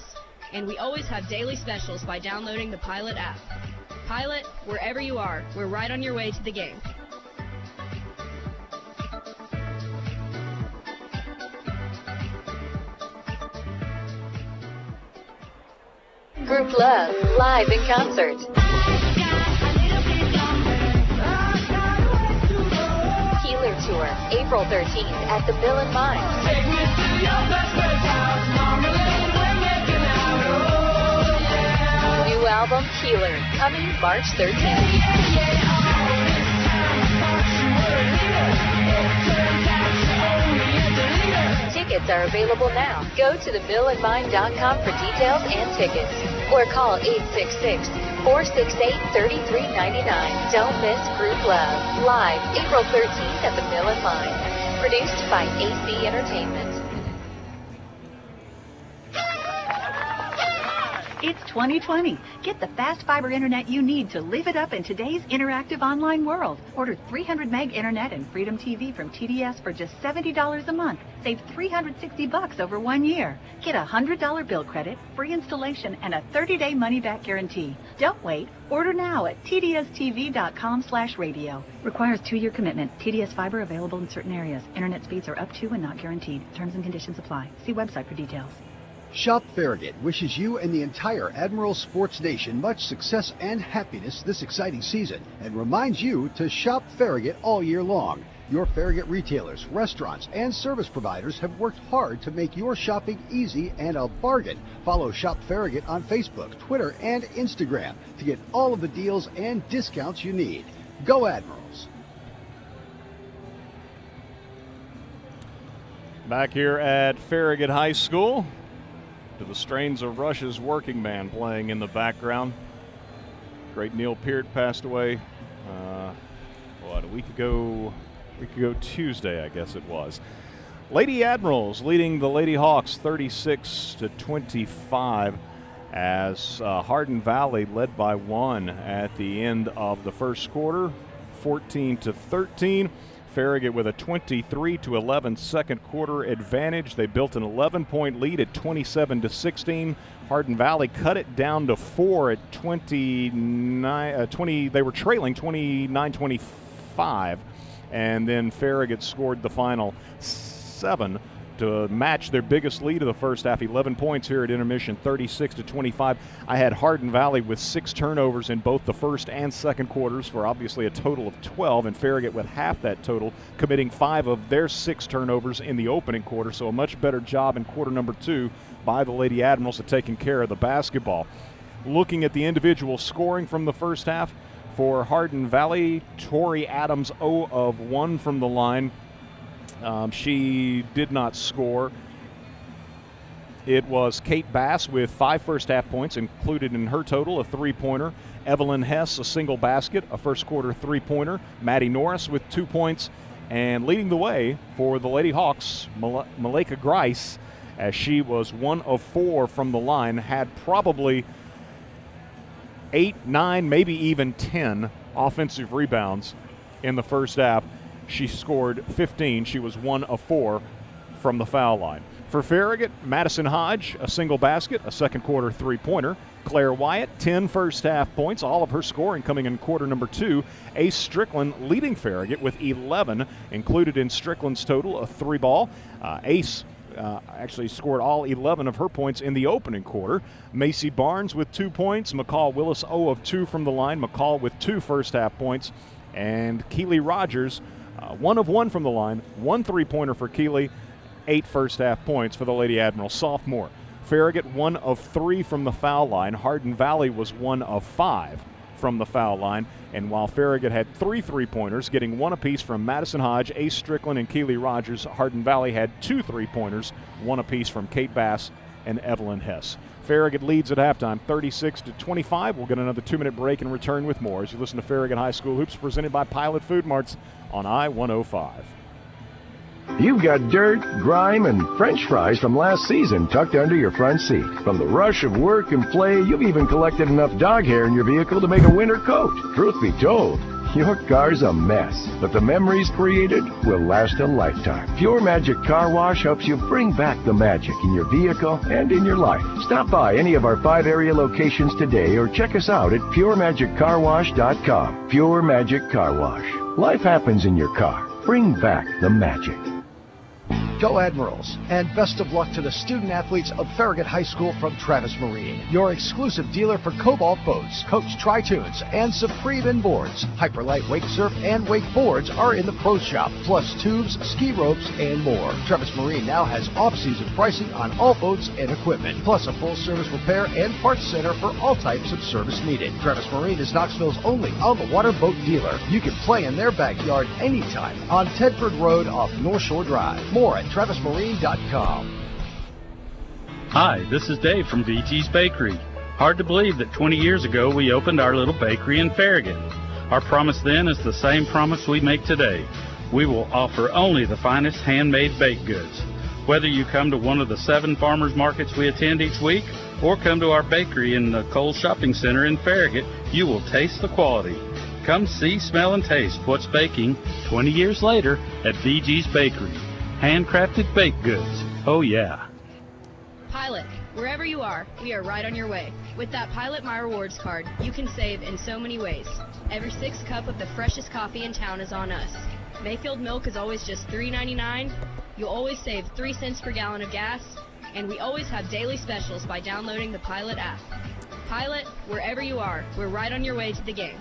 And we always have daily specials by downloading the Pilot app. Pilot, wherever you are, we're right on your way to the game. Group Love, live in concert. Healer Tour, April 13th at the Mill and Mine. New album, Healer, coming March 13th. Tickets are available now. Go to themillandmine.com for details and tickets. Or call 866-468-3399. Don't miss Group Love. Live April 13th at the Mill and Mine. Produced by AC Entertainment. It's 2020. Get the fast fiber internet you need to live it up in today's interactive online world. Order 300 meg internet and Freedom TV from TDS for just $70 a month. Save $360 over 1 year. Get a $100 bill credit, free installation, and a 30-day money-back guarantee. Don't wait. Order now at tdstv.com/radio. Requires 2-year commitment. TDS fiber available in certain areas. Internet speeds are up to and not guaranteed. Terms and conditions apply. See website for details. Shop Farragut wishes you and the entire Admiral Sports Nation much success and happiness this exciting season and reminds you to shop Farragut all year long. Your Farragut retailers, restaurants, and service providers have worked hard to make your shopping easy and a bargain. Follow Shop Farragut on Facebook, Twitter, and Instagram to get all of the deals and discounts you need. Go Admirals! Back here at Farragut High School, to the strains of Rush's Working Man playing in the background. Great Neil Peart passed away, a week ago Tuesday, I guess it was. Lady Admirals leading the Lady Hawks 36-25 as Hardin Valley led by 1 at the end of the first quarter, 14-13. Farragut with a 23-11 second quarter advantage. They built an 11-point lead at 27-16. Hardin Valley cut it down to 4 at 29. They were trailing 29-25, and then Farragut scored the final 7 to match their biggest lead of the first half, 11 points here at intermission, 36-25. I had Hardin Valley with 6 turnovers in both the first and second quarters for obviously a total of 12, and Farragut with half that total, committing 5 of their 6 turnovers in the opening quarter, so a much better job in quarter number 2 by the Lady Admirals at taking care of the basketball. Looking at the individual scoring from the first half, for Hardin Valley, Tori Adams 0 of 1 from the line. She did not score. It was Kate Bass with 5 first-half points, included in her total, a 3-pointer. Evelyn Hess, a single basket, a first-quarter 3-pointer. Maddie Norris with 2 points. And leading the way for the Lady Hawks, Malika Grice, as she was 1 of 4 from the line, had probably 8, 9, maybe even 10 offensive rebounds in the first half. She scored 15. She was 1 of 4 from the foul line. For Farragut, Madison Hodge, a single basket, a second quarter 3-pointer. Claire Wyatt, 10 first half points, all of her scoring coming in quarter number 2. Ace Strickland leading Farragut with 11, included in Strickland's total, a 3-ball. Ace actually scored all 11 of her points in the opening quarter. Macy Barnes with 2 points. McCall Willis 0 of 2 from the line. McCall with 2 first half points. And Keely Rogers, 1 of 1 from the line, 1 3-pointer for Keely, 8 first-half points for the Lady Admiral sophomore. Farragut 1 of 3 from the foul line. Hardin Valley was 1 of 5 from the foul line. And while Farragut had 3 3-pointers, getting 1 apiece from Madison Hodge, Ace Strickland, and Keely Rogers, Hardin Valley had 2 3-pointers, 1 apiece from Kate Bass and Evelyn Hess. Farragut leads at halftime, 36-25. We'll get another 2-minute break and return with more as you listen to Farragut High School Hoops, presented by Pilot Food Marts on I-105. You've got dirt, grime, and French fries from last season tucked under your front seat. From the rush of work and play, you've even collected enough dog hair in your vehicle to make a winter coat. Truth be told, your car's a mess, but the memories created will last a lifetime. Pure Magic Car Wash helps you bring back the magic in your vehicle and in your life. Stop by any of our 5 area locations today or check us out at PureMagicCarWash.com. Pure Magic Car Wash. Life happens in your car. Bring back the magic. Go Admirals, and best of luck to the student athletes of Farragut High School from Travis Marine, your exclusive dealer for Cobalt boats, Coach Tri-Tunes, and Supreme Inboards. Hyperlight Wake Surf and Wakeboards are in the Pro Shop, plus tubes, ski ropes, and more. Travis Marine now has off-season pricing on all boats and equipment, plus a full-service repair and parts center for all types of service needed. Travis Marine is Knoxville's only on-the-water boat dealer. You can play in their backyard anytime on Tedford Road off North Shore Drive. More at TravisMarine.com. Hi, this is Dave from VT's Bakery. Hard to believe that 20 years ago we opened our little bakery in Farragut. Our promise then is the same promise we make today. We will offer only the finest handmade baked goods. Whether you come to one of the 7 farmers markets we attend each week or come to our bakery in the Kohl's Shopping Center in Farragut, you will taste the quality. Come see, smell, and taste what's baking 20 years later at VG's Bakery. Handcrafted baked goods. Oh, yeah. Pilot, wherever you are, we are right on your way. With that Pilot My Rewards card, you can save in so many ways. Every 6th cup of the freshest coffee in town is on us. Mayfield milk is always just $3.99. You'll always save 3 cents per gallon of gas. And we always have daily specials by downloading the Pilot app. Pilot, wherever you are, we're right on your way to the game.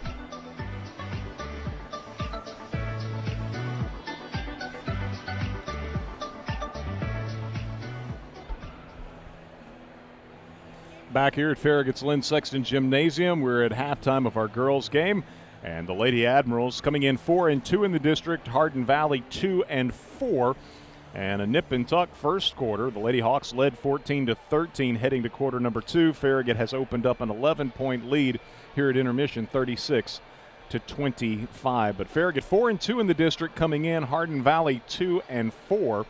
Back here at Farragut's Lynn Sexton Gymnasium, we're at halftime of our girls' game, and the Lady Admirals coming in 4-2 in the district, Hardin Valley 2-4, and a nip and tuck first quarter. The Lady Hawks led 14-13 heading to quarter number 2. Farragut has opened up an 11-point lead here at intermission, 36-25. But Farragut 4-2 in the district coming in, Hardin Valley 2-4.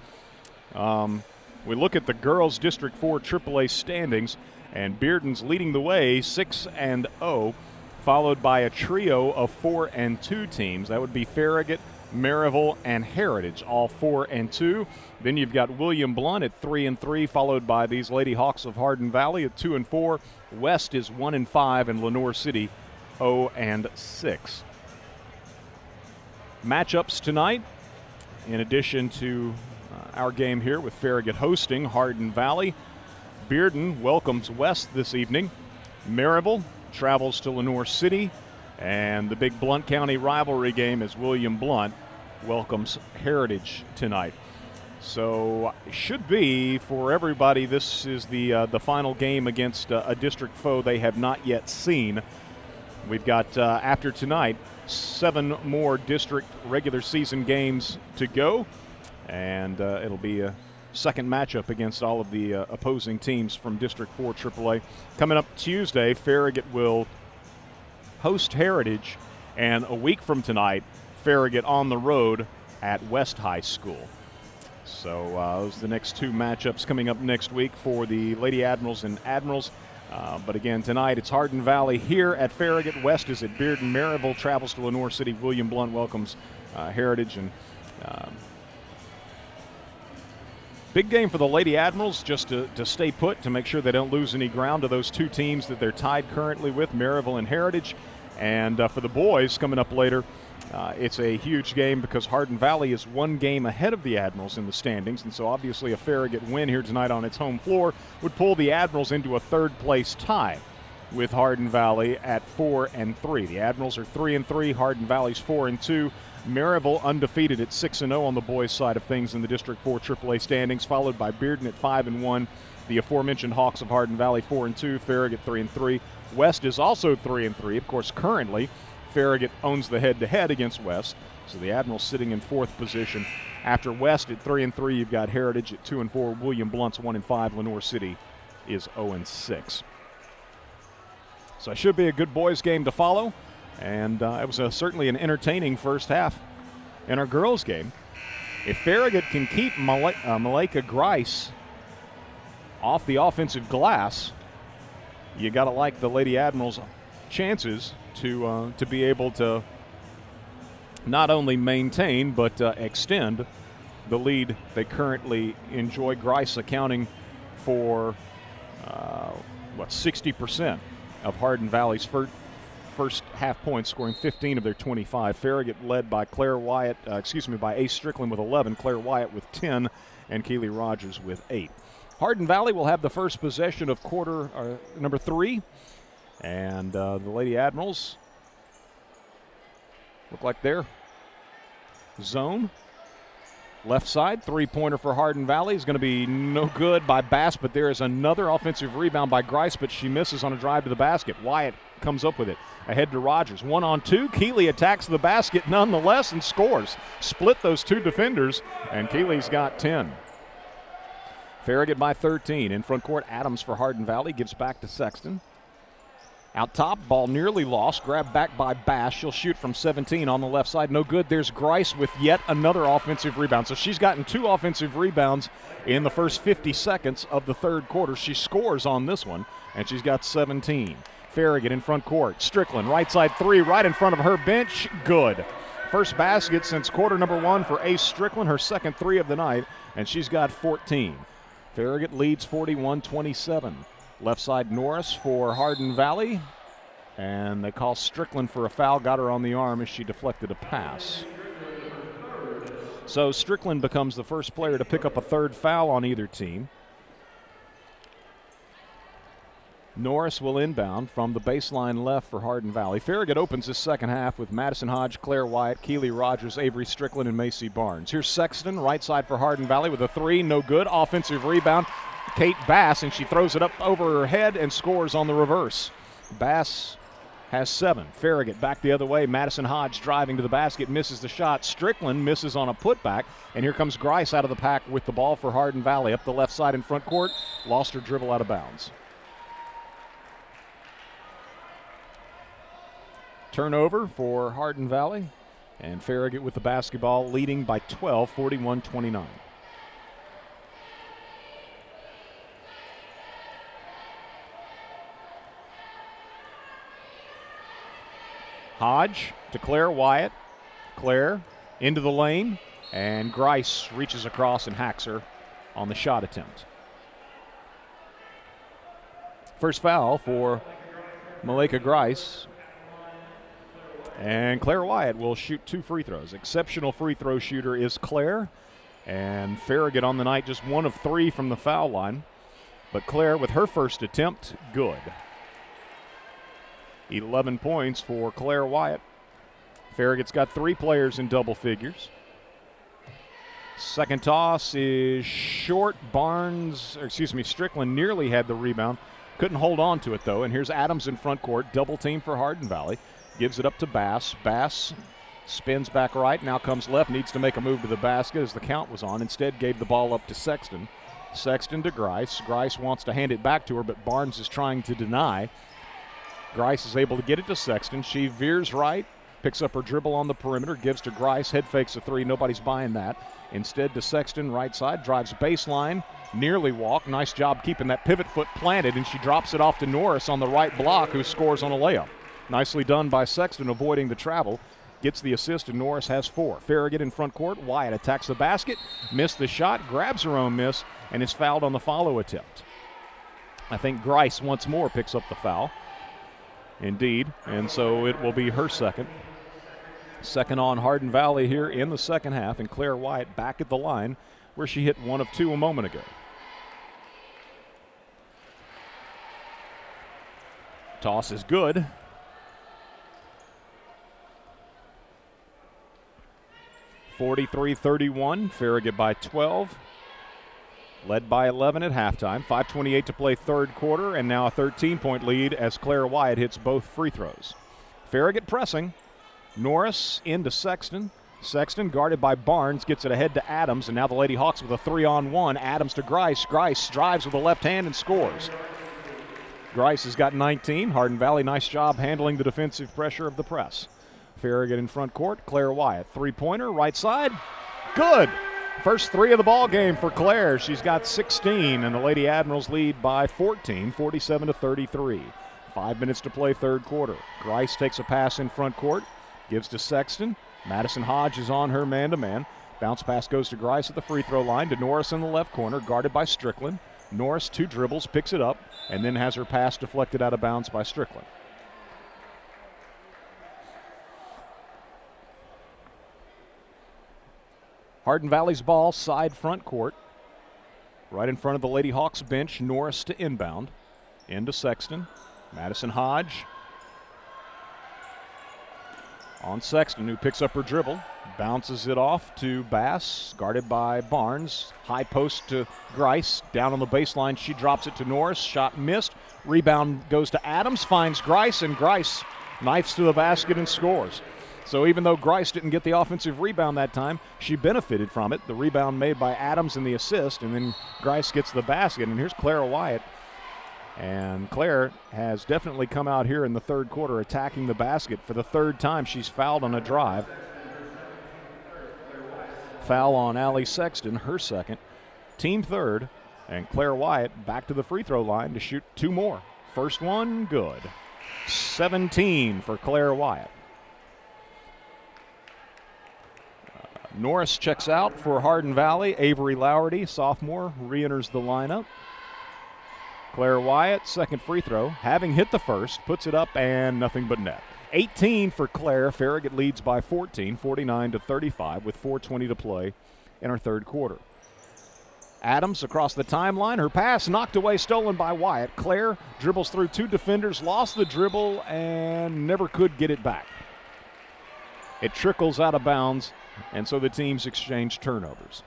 We look at the girls' District 4 AAA standings, and Bearden's leading the way 6-0, followed by a trio of 4-2 teams. That would be Farragut, Maryville, and Heritage, all 4-2. Then you've got William Blount at 3-3, followed by these Lady Hawks of Hardin Valley at 2-4. West is 1-5, and Lenoir City 0-6. Matchups tonight, in addition to our game here with Farragut hosting Hardin Valley, Bearden welcomes West this evening. Maryville travels to Lenoir City, and the big Blount County rivalry game is William Blount welcomes Heritage tonight. So should be for everybody, this is the final game against a district foe they have not yet seen. We've got, after tonight, 7 more district regular season games to go, and it'll be a second matchup against all of the opposing teams from District 4 AAA. Coming up Tuesday, Farragut will host Heritage, and a week from tonight, Farragut on the road at West High School. So those are the next 2 matchups coming up next week for the Lady Admirals and Admirals. But again, tonight it's Hardin Valley here at Farragut. West is at Bearden. Maryville travels to Lenoir City. William Blount welcomes Heritage. And big game for the Lady Admirals, just to stay put, to make sure they don't lose any ground to those 2 teams that they're tied currently with, Maryville and Heritage. And for the boys coming up later, it's a huge game because Hardin Valley is 1 game ahead of the Admirals in the standings. And so obviously a Farragut win here tonight on its home floor would pull the Admirals into a 3rd place tie with Hardin Valley at 4-3. The Admirals are 3-3, Hardin Valley's 4-2. Maryville undefeated at 6-0 on the boys' side of things in the District 4 AAA standings, followed by Bearden at 5-1. The aforementioned Hawks of Hardin Valley 4-2, Farragut 3-3. West is also 3-3. Of course, currently Farragut owns the head-to-head against West, so the Admirals sitting in 4th position. After West at 3-3, you've got Heritage at 2-4, William Blunt's 1-5, Lenoir City is 0-6. So it should be a good boys game to follow, and it was certainly an entertaining first half. In our girls game, if Farragut can keep Malika Grice off the offensive glass, you got to like the Lady Admirals' chances to be able to not only maintain but extend the lead they currently enjoy. Grice accounting for 60% of Hardin Valley's first half points, scoring 15 of their 25. Farragut led by by Ace Strickland with 11, Claire Wyatt with 10, and Keely Rogers with 8. Hardin Valley will have the first possession of quarter number 3, and the Lady Admirals look like their zone. Left side, three-pointer for Hardin Valley is going to be no good by Bass, but there is another offensive rebound by Grice, but she misses on a drive to the basket. Wyatt comes up with it. Ahead to Rogers. 1-on-2. Keeley attacks the basket nonetheless and scores. Split those two defenders, and Keeley's got 10. Farragut by 13. In front court, Adams for Hardin Valley gives back to Sexton. Out top, ball nearly lost. Grabbed back by Bass. She'll shoot from 17 on the left side. No good. There's Grice with yet another offensive rebound. So she's gotten 2 offensive rebounds in the first 50 seconds of the third quarter. She scores on this one, and she's got 17. Farragut in front court. Strickland, right side 3, right in front of her bench. Good. First basket since quarter number 1 for Ace Strickland, her second 3 of the night, and she's got 14. Farragut leads 41-27. Left side Norris for Hardin Valley, and they call Strickland for a foul. Got her on the arm as she deflected a pass. So Strickland becomes the first player to pick up a third foul on either team. Norris will inbound from the baseline left for Hardin Valley. Farragut opens this second half with Madison Hodge, Claire Wyatt, Keely Rogers, Avery Strickland, and Macy Barnes. Here's Sexton, right side for Hardin Valley with a 3, no good. Offensive rebound, Kate Bass, and she throws it up over her head and scores on the reverse. Bass has 7. Farragut back the other way. Madison Hodge driving to the basket, misses the shot. Strickland misses on a putback, and here comes Grice out of the pack with the ball for Hardin Valley. Up the left side in front court, lost her dribble out of bounds. Turnover for Hardin Valley, and Farragut with the basketball, leading by 12, 41-29. Hodge to Claire Wyatt. Claire into the lane, and Grice reaches across and hacks her on the shot attempt. First foul for Malika Grice. And Claire Wyatt will shoot 2 free throws. Exceptional free throw shooter is Claire. And Farragut on the night just 1 of 3 from the foul line. But Claire with her first attempt, good. 11 points for Claire Wyatt. Farragut's got 3 players in double figures. Second toss is short. Strickland nearly had the rebound. Couldn't hold on to it though. And here's Adams in front court. Double team for Hardin Valley. Gives it up to Bass. Bass spins back right, now comes left, needs to make a move to the basket as the count was on. Instead gave the ball up to Sexton. Sexton to Grice. Grice wants to hand it back to her, but Barnes is trying to deny. Grice is able to get it to Sexton. She veers right, picks up her dribble on the perimeter, gives to Grice, head fakes a 3. Nobody's buying that. Instead to Sexton, right side, drives baseline, nearly walk. Nice job keeping that pivot foot planted, and she drops it off to Norris on the right block, who scores on a layup. Nicely done by Sexton, avoiding the travel. Gets the assist, and Norris has 4. Farragut in front court. Wyatt attacks the basket, missed the shot, grabs her own miss, and is fouled on the follow attempt. I think Grice once more picks up the foul. Indeed, and so it will be her second. Second on Hardin Valley here in the second half, and Claire Wyatt back at the line where she hit 1 of 2 a moment ago. Toss is good. 43-31, Farragut by 12. Led by 11 at halftime. 5:28 to play third quarter, and now a 13-point lead as Claire Wyatt hits both free throws. Farragut pressing. Norris into Sexton. Sexton guarded by Barnes, gets it ahead to Adams, and now the Lady Hawks with a 3-on-1. Adams to Grice. Grice drives with the left hand and scores. Grice has got 19. Hardin Valley, nice job handling the defensive pressure of the press. Farragut in front court. Claire Wyatt, three-pointer, right side. Good. First three of the ball game for Claire. She's got 16, and the Lady Admirals lead by 14, 47-33. 5 minutes to play third quarter. Grice takes a pass in front court, gives to Sexton. Madison Hodge is on her man-to-man. Bounce pass goes to Grice at the free throw line to Norris in the left corner, guarded by Strickland. Norris, 2 dribbles, picks it up, and then has her pass deflected out of bounds by Strickland. Hardin Valley's ball, side front court. Right in front of the Lady Hawks bench, Norris to inbound. Into Sexton. Madison Hodge. On Sexton, who picks up her dribble. Bounces it off to Bass, guarded by Barnes. High post to Grice. Down on the baseline, she drops it to Norris. Shot missed. Rebound goes to Adams, finds Grice, and Grice knifes to the basket and scores. So even though Grice didn't get the offensive rebound that time, she benefited from it. The rebound made by Adams and the assist, and then Grice gets the basket. And here's Claire Wyatt. And Claire has definitely come out here in the third quarter attacking the basket. For the third time, she's fouled on a drive. Foul on Allie Sexton, her second. Team third. And Claire Wyatt back to the free throw line to shoot 2 more. First one, good. 17 for Claire Wyatt. Norris checks out for Hardin Valley. Avery Lowerty, sophomore, re-enters the lineup. Claire Wyatt, second free throw, having hit the first, puts it up and nothing but net. 18 for Claire. Farragut leads by 14, 49-35 with 4:20 to play in our third quarter. Adams across the timeline. Her pass knocked away, stolen by Wyatt. Claire dribbles through 2 defenders, lost the dribble, and never could get it back. It trickles out of bounds, and so the teams exchange turnovers.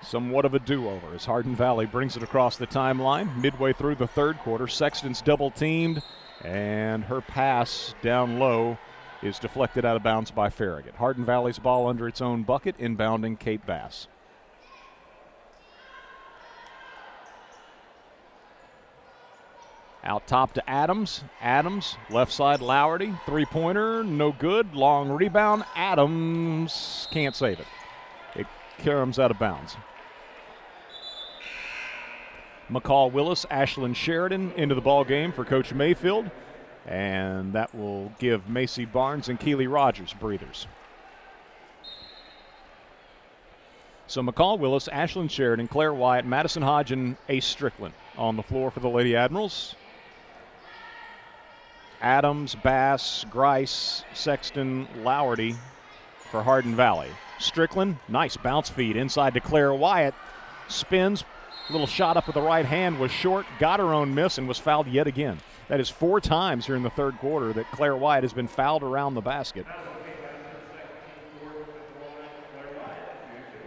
Somewhat of a do-over as Hardin Valley brings it across the timeline. Midway through the third quarter, Sexton's double-teamed, and her pass down low is deflected out of bounds by Farragut. Hardin Valley's ball under its own bucket, inbounding Kate Bass. Out top to Adams. Adams, left side Lowerty. Three-pointer, no good. Long rebound. Adams can't save it. It comes out of bounds. McCall Willis, Ashlyn Sheridan into the ball game for Coach Mayfield. And that will give Macy Barnes and Keely Rogers breathers. So McCall Willis, Ashlyn Sheridan, Claire Wyatt, Madison Hodge, and Ace Strickland on the floor for the Lady Admirals. Adams, Bass, Grice, Sexton, Lowerty for Hardin Valley. Strickland, nice bounce feed inside to Claire Wyatt. Spins, little shot up with the right hand, was short, got her own miss, and was fouled yet again. That is 4 times here in the third quarter that Claire Wyatt has been fouled around the basket.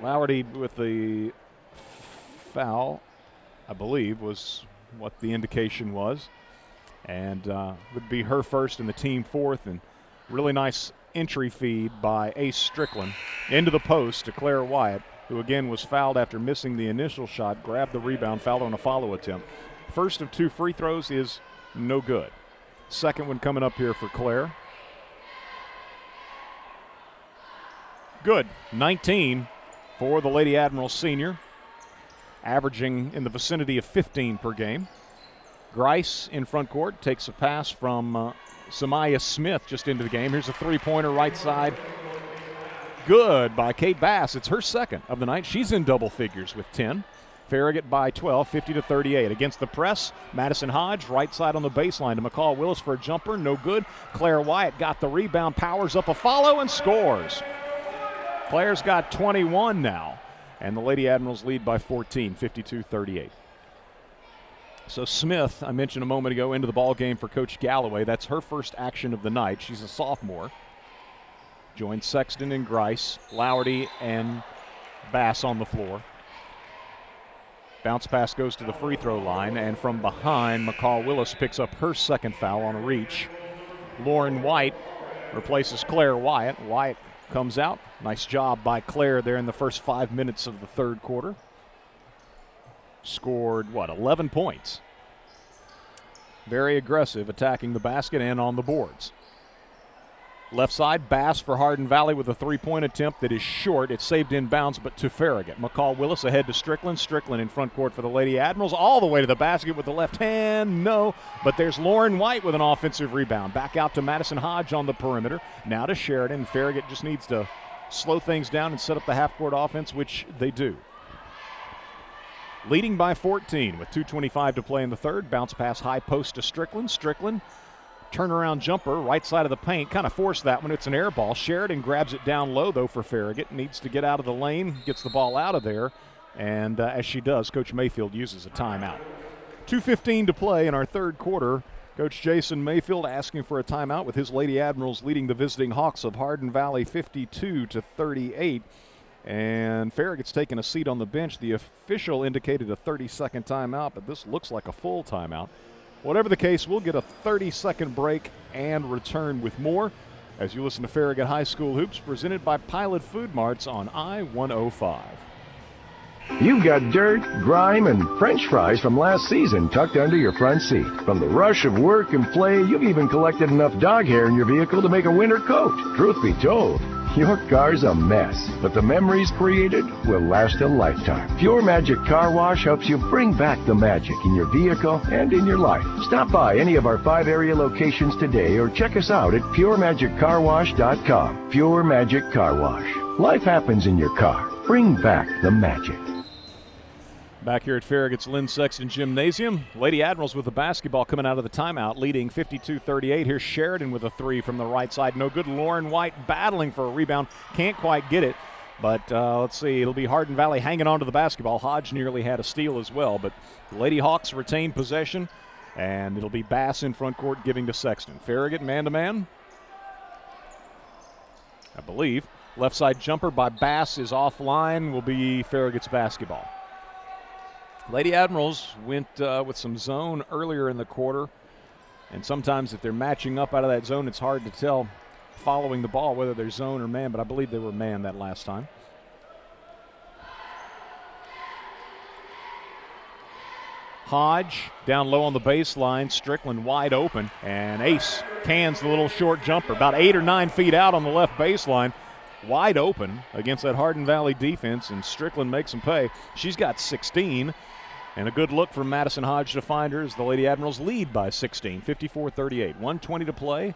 Lowerty with the foul, I believe, was what the indication was. And would be her first and the team fourth. And really nice entry feed by Ace Strickland into the post to Claire Wyatt, who again was fouled after missing the initial shot, grabbed the rebound, fouled on a follow attempt. First of 2 free throws is no good. Second one coming up here for Claire. Good. 19 for the Lady Admiral senior, averaging in the vicinity of 15 per game. Grice in front court takes a pass from Samaya Smith just into the game. Here's a three-pointer right side. Good by Kate Bass. It's her second of the night. She's in double figures with 10. Farragut by 12, 50-38. Against the press, Madison Hodge, right side on the baseline to McCall Willis for a jumper. No good. Claire Wyatt got the rebound, powers up a follow, and scores. Claire's got 21 now, and the Lady Admirals lead by 14, 52-38. So Smith, I mentioned a moment ago, into the ball game for Coach Galloway. That's her first action of the night. She's a sophomore. Joined Sexton and Grice, Lowerty and Bass on the floor. Bounce pass goes to the free throw line, and from behind, McCall Willis picks up her second foul on a reach. Lauren White replaces Claire Wyatt. Wyatt comes out. Nice job by Claire there in the first 5 minutes of the third quarter. Scored, 11 points. Very aggressive, attacking the basket and on the boards. Left side, Bass for Hardin Valley with a three-point attempt that is short. It's saved inbounds, but to Farragut. McCall Willis ahead to Strickland. Strickland in front court for the Lady Admirals, all the way to the basket with the left hand. No, but there's Lauren White with an offensive rebound. Back out to Madison Hodge on the perimeter. Now to Sheridan. Farragut just needs to slow things down and set up the half-court offense, which they do. Leading by 14 with 2:25 to play in the third. Bounce pass high post to Strickland. Strickland, turnaround jumper, right side of the paint. Kind of forced that one. It's an air ball. Sheridan grabs it down low, though, for Farragut. Needs to get out of the lane, gets the ball out of there. And as she does, Coach Mayfield uses a timeout. 2:15 to play in our third quarter. Coach Jason Mayfield asking for a timeout with his Lady Admirals leading the visiting Hawks of Hardin Valley 52-38. And Farragut's taking a seat on the bench. The official indicated a 30-second timeout, but this looks like a full timeout. Whatever the case, we'll get a 30-second break and return with more as you listen to Farragut High School Hoops presented by Pilot Food Marts on I-105. You've got dirt, grime, and French fries from last season tucked under your front seat. From the rush of work and play, you've even collected enough dog hair in your vehicle to make a winter coat. Truth be told, your car's a mess, but the memories created will last a lifetime. Pure Magic Car Wash helps you bring back the magic in your vehicle and in your life. Stop by any of our 5 area locations today or check us out at puremagiccarwash.com. Pure Magic Car Wash. Life happens in your car. Bring back the magic. Back here at Farragut's Lynn Sexton Gymnasium, Lady Admirals with the basketball coming out of the timeout, leading 52-38. Here's Sheridan with a three from the right side. No good. Lauren White battling for a rebound. Can't quite get it. But let's see. It'll be Hardin Valley hanging on to the basketball. Hodge nearly had a steal as well. But the Lady Hawks retain possession. And it'll be Bass in front court giving to Sexton. Farragut man-to-man, I believe. Left side jumper by Bass is offline. Will be Farragut's basketball. Lady Admirals went with some zone earlier in the quarter, and sometimes if they're matching up out of that zone, it's hard to tell following the ball whether they're zone or man, but I believe they were man that last time. Hodge down low on the baseline, Strickland wide open, and Ace cans the little short jumper, about 8 or 9 feet out on the left baseline. Wide open against that Hardin Valley defense, and Strickland makes them pay. She's got 16, and a good look from Madison Hodge to find her as the Lady Admirals lead by 16, 54-38. 1:20 to play.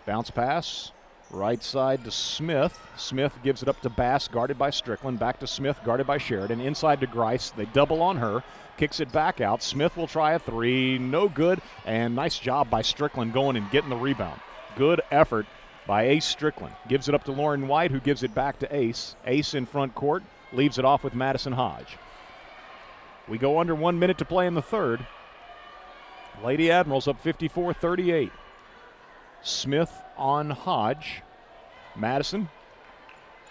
Bounce pass, right side to Smith. Smith gives it up to Bass, guarded by Strickland. Back to Smith, guarded by Sheridan. Inside to Grice. They double on her. Kicks it back out. Smith will try a three. No good, and nice job by Strickland going and getting the rebound. Good effort by Ace Strickland. Gives it up to Lauren White, who gives it back to Ace. Ace in front court, leaves it off with Madison Hodge. We go under 1 minute to play in the third. Lady Admirals up 54-38. Smith on Hodge. Madison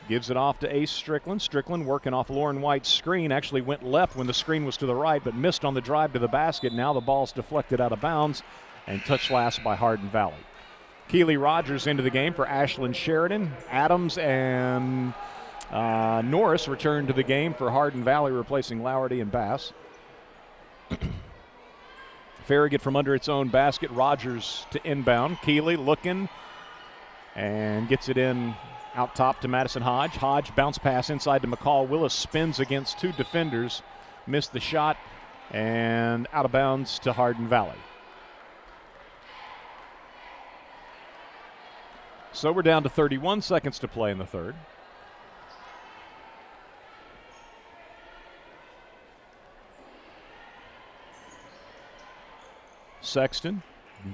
gives it off to Ace Strickland. Strickland working off Lauren White's screen. Actually went left when the screen was to the right, but missed on the drive to the basket. Now the ball's deflected out of bounds and touched last by Hardin Valley. Keely Rogers into the game for Ashlyn Sheridan. Adams and Norris returned to the game for Hardin Valley, replacing Lowerty and Bass. Farragut from under its own basket. Rogers to inbound. Keely looking and gets it in out top to Madison Hodge. Hodge bounce pass inside to McCall. Willis spins against 2 defenders. Missed the shot and out of bounds to Hardin Valley. So we're down to 31 seconds to play in the third. Sexton,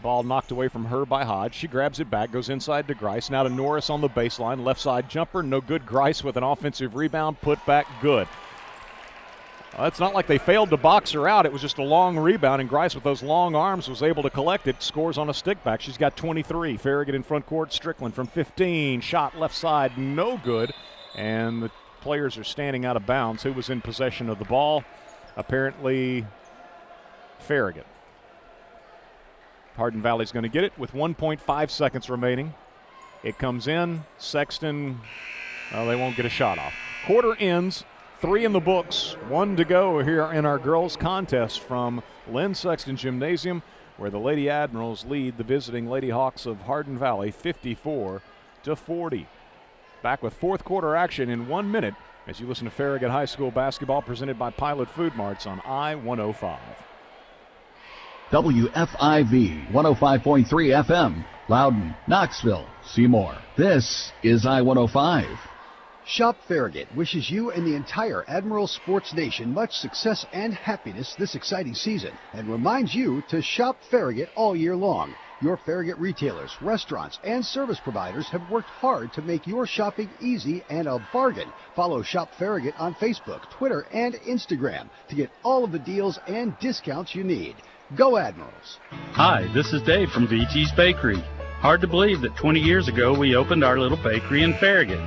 ball knocked away from her by Hodge. She grabs it back, goes inside to Grice. Now to Norris on the baseline. Left side jumper, no good. Grice with an offensive rebound, put back, good. It's not like they failed to box her out. It was just a long rebound, and Grice with those long arms was able to collect it, scores on a stick back. She's got 23. Farragut in front court. Strickland from 15. Shot left side, no good. And the players are standing out of bounds. Who was in possession of the ball? Apparently Farragut. Hardin Valley's going to get it with 1.5 seconds remaining. It comes in. Sexton, they won't get a shot off. Quarter ends. 3 in the books, 1 to go here in our girls' contest from Lynn Sexton Gymnasium, where the Lady Admirals lead the visiting Lady Hawks of Hardin Valley 54-40. Back with fourth quarter action in 1 minute as you listen to Farragut High School basketball presented by Pilot Food Marts on I-105. WFIV 105.3 FM, Loudon, Knoxville, Seymour. This is I-105. Shop Farragut wishes you and the entire Admiral Sports Nation much success and happiness this exciting season and reminds you to shop Farragut all year long. Your Farragut retailers, restaurants, and service providers have worked hard to make your shopping easy and a bargain. Follow Shop Farragut on Facebook, Twitter, and Instagram to get all of the deals and discounts you need. Go Admirals! Hi, this is Dave from VT's Bakery. Hard to believe that 20 years ago we opened our little bakery in Farragut.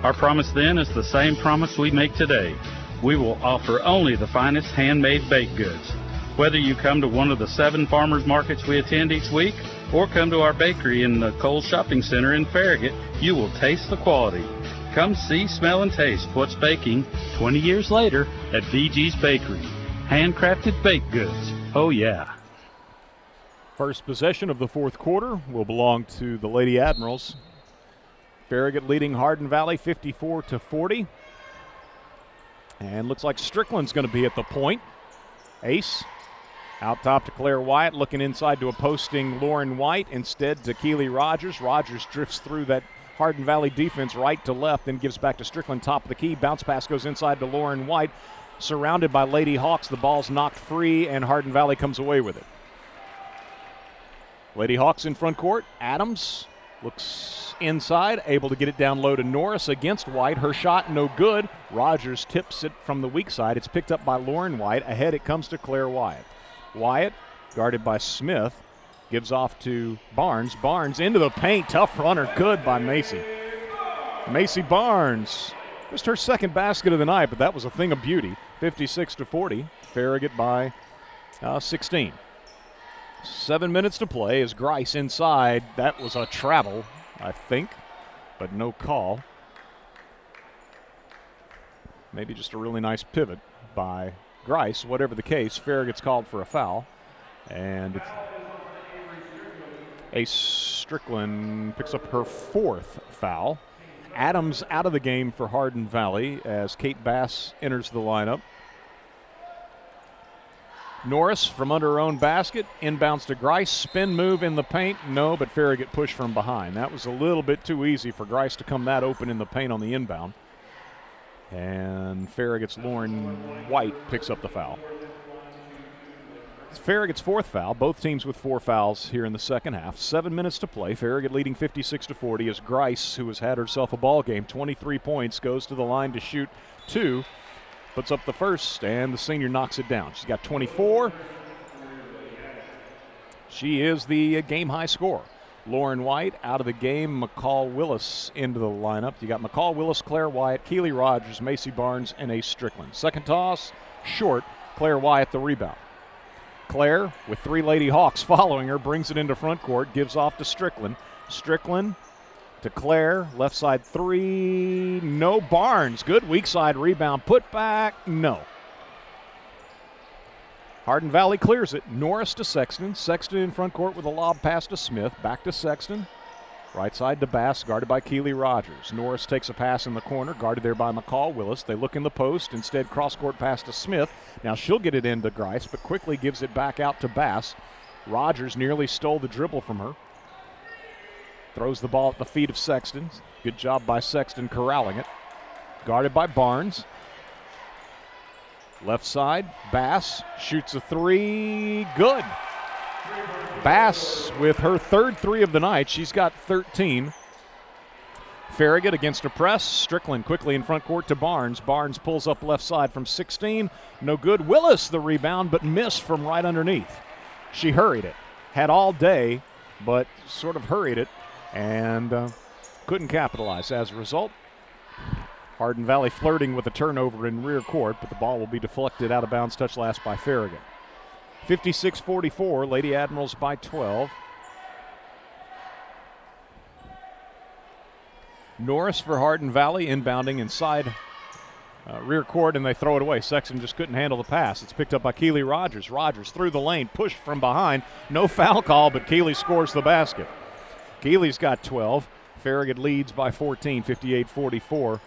Our promise then is the same promise we make today. We will offer only the finest handmade baked goods. Whether you come to one of the 7 farmers markets we attend each week or come to our bakery in the Kohl's Shopping Center in Farragut, you will taste the quality. Come see, smell, and taste what's baking 20 years later at VG's Bakery. Handcrafted baked goods. Oh, yeah. First possession of the fourth quarter will belong to the Lady Admirals. Farragut leading Hardin Valley 54-40. And looks like Strickland's going to be at the point. Ace out top to Claire Wyatt, looking inside to a posting Lauren White. Instead to Keely Rogers. Rogers drifts through that Hardin Valley defense right to left, then gives back to Strickland, top of the key. Bounce pass goes inside to Lauren White. Surrounded by Lady Hawks, the ball's knocked free, and Hardin Valley comes away with it. Lady Hawks in front court. Adams looks inside, able to get it down low to Norris against White. Her shot no good. Rogers tips it from the weak side. It's picked up by Lauren White. Ahead it comes to Claire Wyatt. Wyatt, guarded by Smith, gives off to Barnes. Barnes into the paint. Tough runner, good by Macy. Macy Barnes, just her second basket of the night, but that was a thing of beauty. 56-40. Farragut by 16. 7 minutes to play as Grice inside. That was a travel, I think, but no call. Maybe just a really nice pivot by Grice. Whatever the case, Farragut's called for a foul. And Ace Strickland picks up her 4th foul. Adams out of the game for Hardin Valley as Kate Bass enters the lineup. Norris from under her own basket, inbounds to Grice, spin move in the paint, no, but Farragut pushed from behind. That was a little bit too easy for Grice to come that open in the paint on the inbound. And Farragut's Lauren White picks up the foul. It's Farragut's 4th foul, both teams with 4 fouls here in the second half. 7 minutes to play, Farragut leading 56-40 as Grice, who has had herself a ball game, 23 points, goes to the line to shoot 2. Puts up the first, and the senior knocks it down. She's got 24. She is the game-high scorer. Lauren White out of the game. McCall Willis into the lineup. You got McCall Willis, Claire Wyatt, Keely Rogers, Macy Barnes, and Ace Strickland. Second toss, short. Claire Wyatt the rebound. Claire, with 3 Lady Hawks following her, brings it into front court, gives off to Strickland. Strickland to Claire, left side 3, no. Barnes, good weak side rebound, put back, no. Hardin Valley clears it. Norris to Sexton. Sexton in front court with a lob pass to Smith. Back to Sexton. Right side to Bass, guarded by Keely Rogers. Norris takes a pass in the corner, guarded there by McCall Willis. They look in the post, instead cross-court pass to Smith. Now she'll get it into Grice, but quickly gives it back out to Bass. Rogers nearly stole the dribble from her. Throws the ball at the feet of Sexton. Good job by Sexton corralling it. Guarded by Barnes. Left side, Bass shoots a 3. Good. Bass with her 3rd 3 of the night. She's got 13. Farragut against a press. Strickland quickly in front court to Barnes. Barnes pulls up left side from 16. No good. Willis the rebound, but missed from right underneath. She hurried it. Had all day, but sort of hurried it and couldn't capitalize. As a result, Hardin Valley flirting with a turnover in rear court, but the ball will be deflected out of bounds, touch last by Farragut. 56-44, Lady Admirals by 12. Norris for Hardin Valley inbounding inside rear court, and they throw it away. Sexton just couldn't handle the pass. It's picked up by Keeley Rogers. Rogers through the lane, pushed from behind. No foul call, but Keeley scores the basket. Keeley's got 12. Farragut leads by 14, 58-44.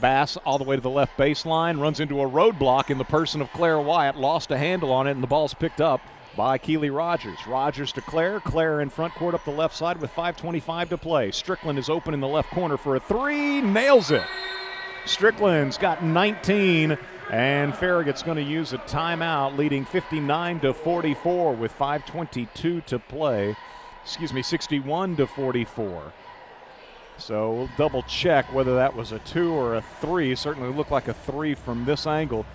Bass all the way to the left baseline, runs into a roadblock in the person of Claire Wyatt, lost a handle on it, and the ball's picked up by Keeley Rogers. Rogers to Claire. Claire in front court up the left side with 5:25 to play. Strickland is open in the left corner for a three. Nails it. Strickland's got 19, and Farragut's going to use a timeout, leading 59-44 with 5:22 to play. 61-44. So we'll double check whether that was a 2 or a 3. Certainly looked like a 3 from this angle.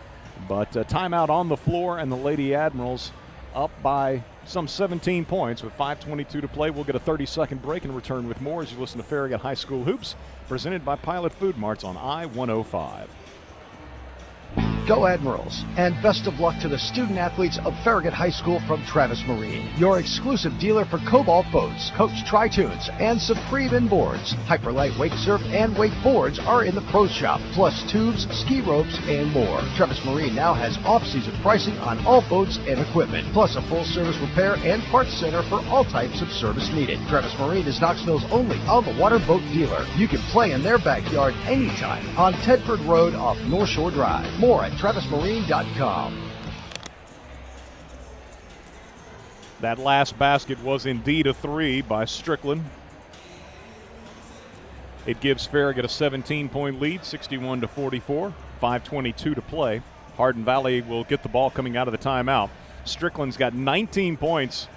But timeout on the floor, and the Lady Admirals up by some 17 points with 5:22 to play. We'll get a 30-second break and return with more as you listen to Farragut High School Hoops, presented by Pilot Food Marts on I-105. Go Admirals, and best of luck to the student athletes of Farragut High School from Travis Marine, your exclusive dealer for Cobalt boats, Coach Tri-Tunes, and Supreme inboards. Hyperlight Wake Surf and Wake Boards are in the Pro Shop, plus tubes, ski ropes, and more. Travis Marine now has off-season pricing on all boats and equipment, plus a full-service repair and parts center for all types of service needed. Travis Marine is Knoxville's only on-the-water boat dealer. You can play in their backyard anytime on Tedford Road off North Shore Drive. More at TravisMarine.com. That last basket was indeed a 3 by Strickland. It gives Farragut a 17-point lead, 61-44, 5:22 to play. Hardin Valley will get the ball coming out of the timeout. Strickland's got 19 points.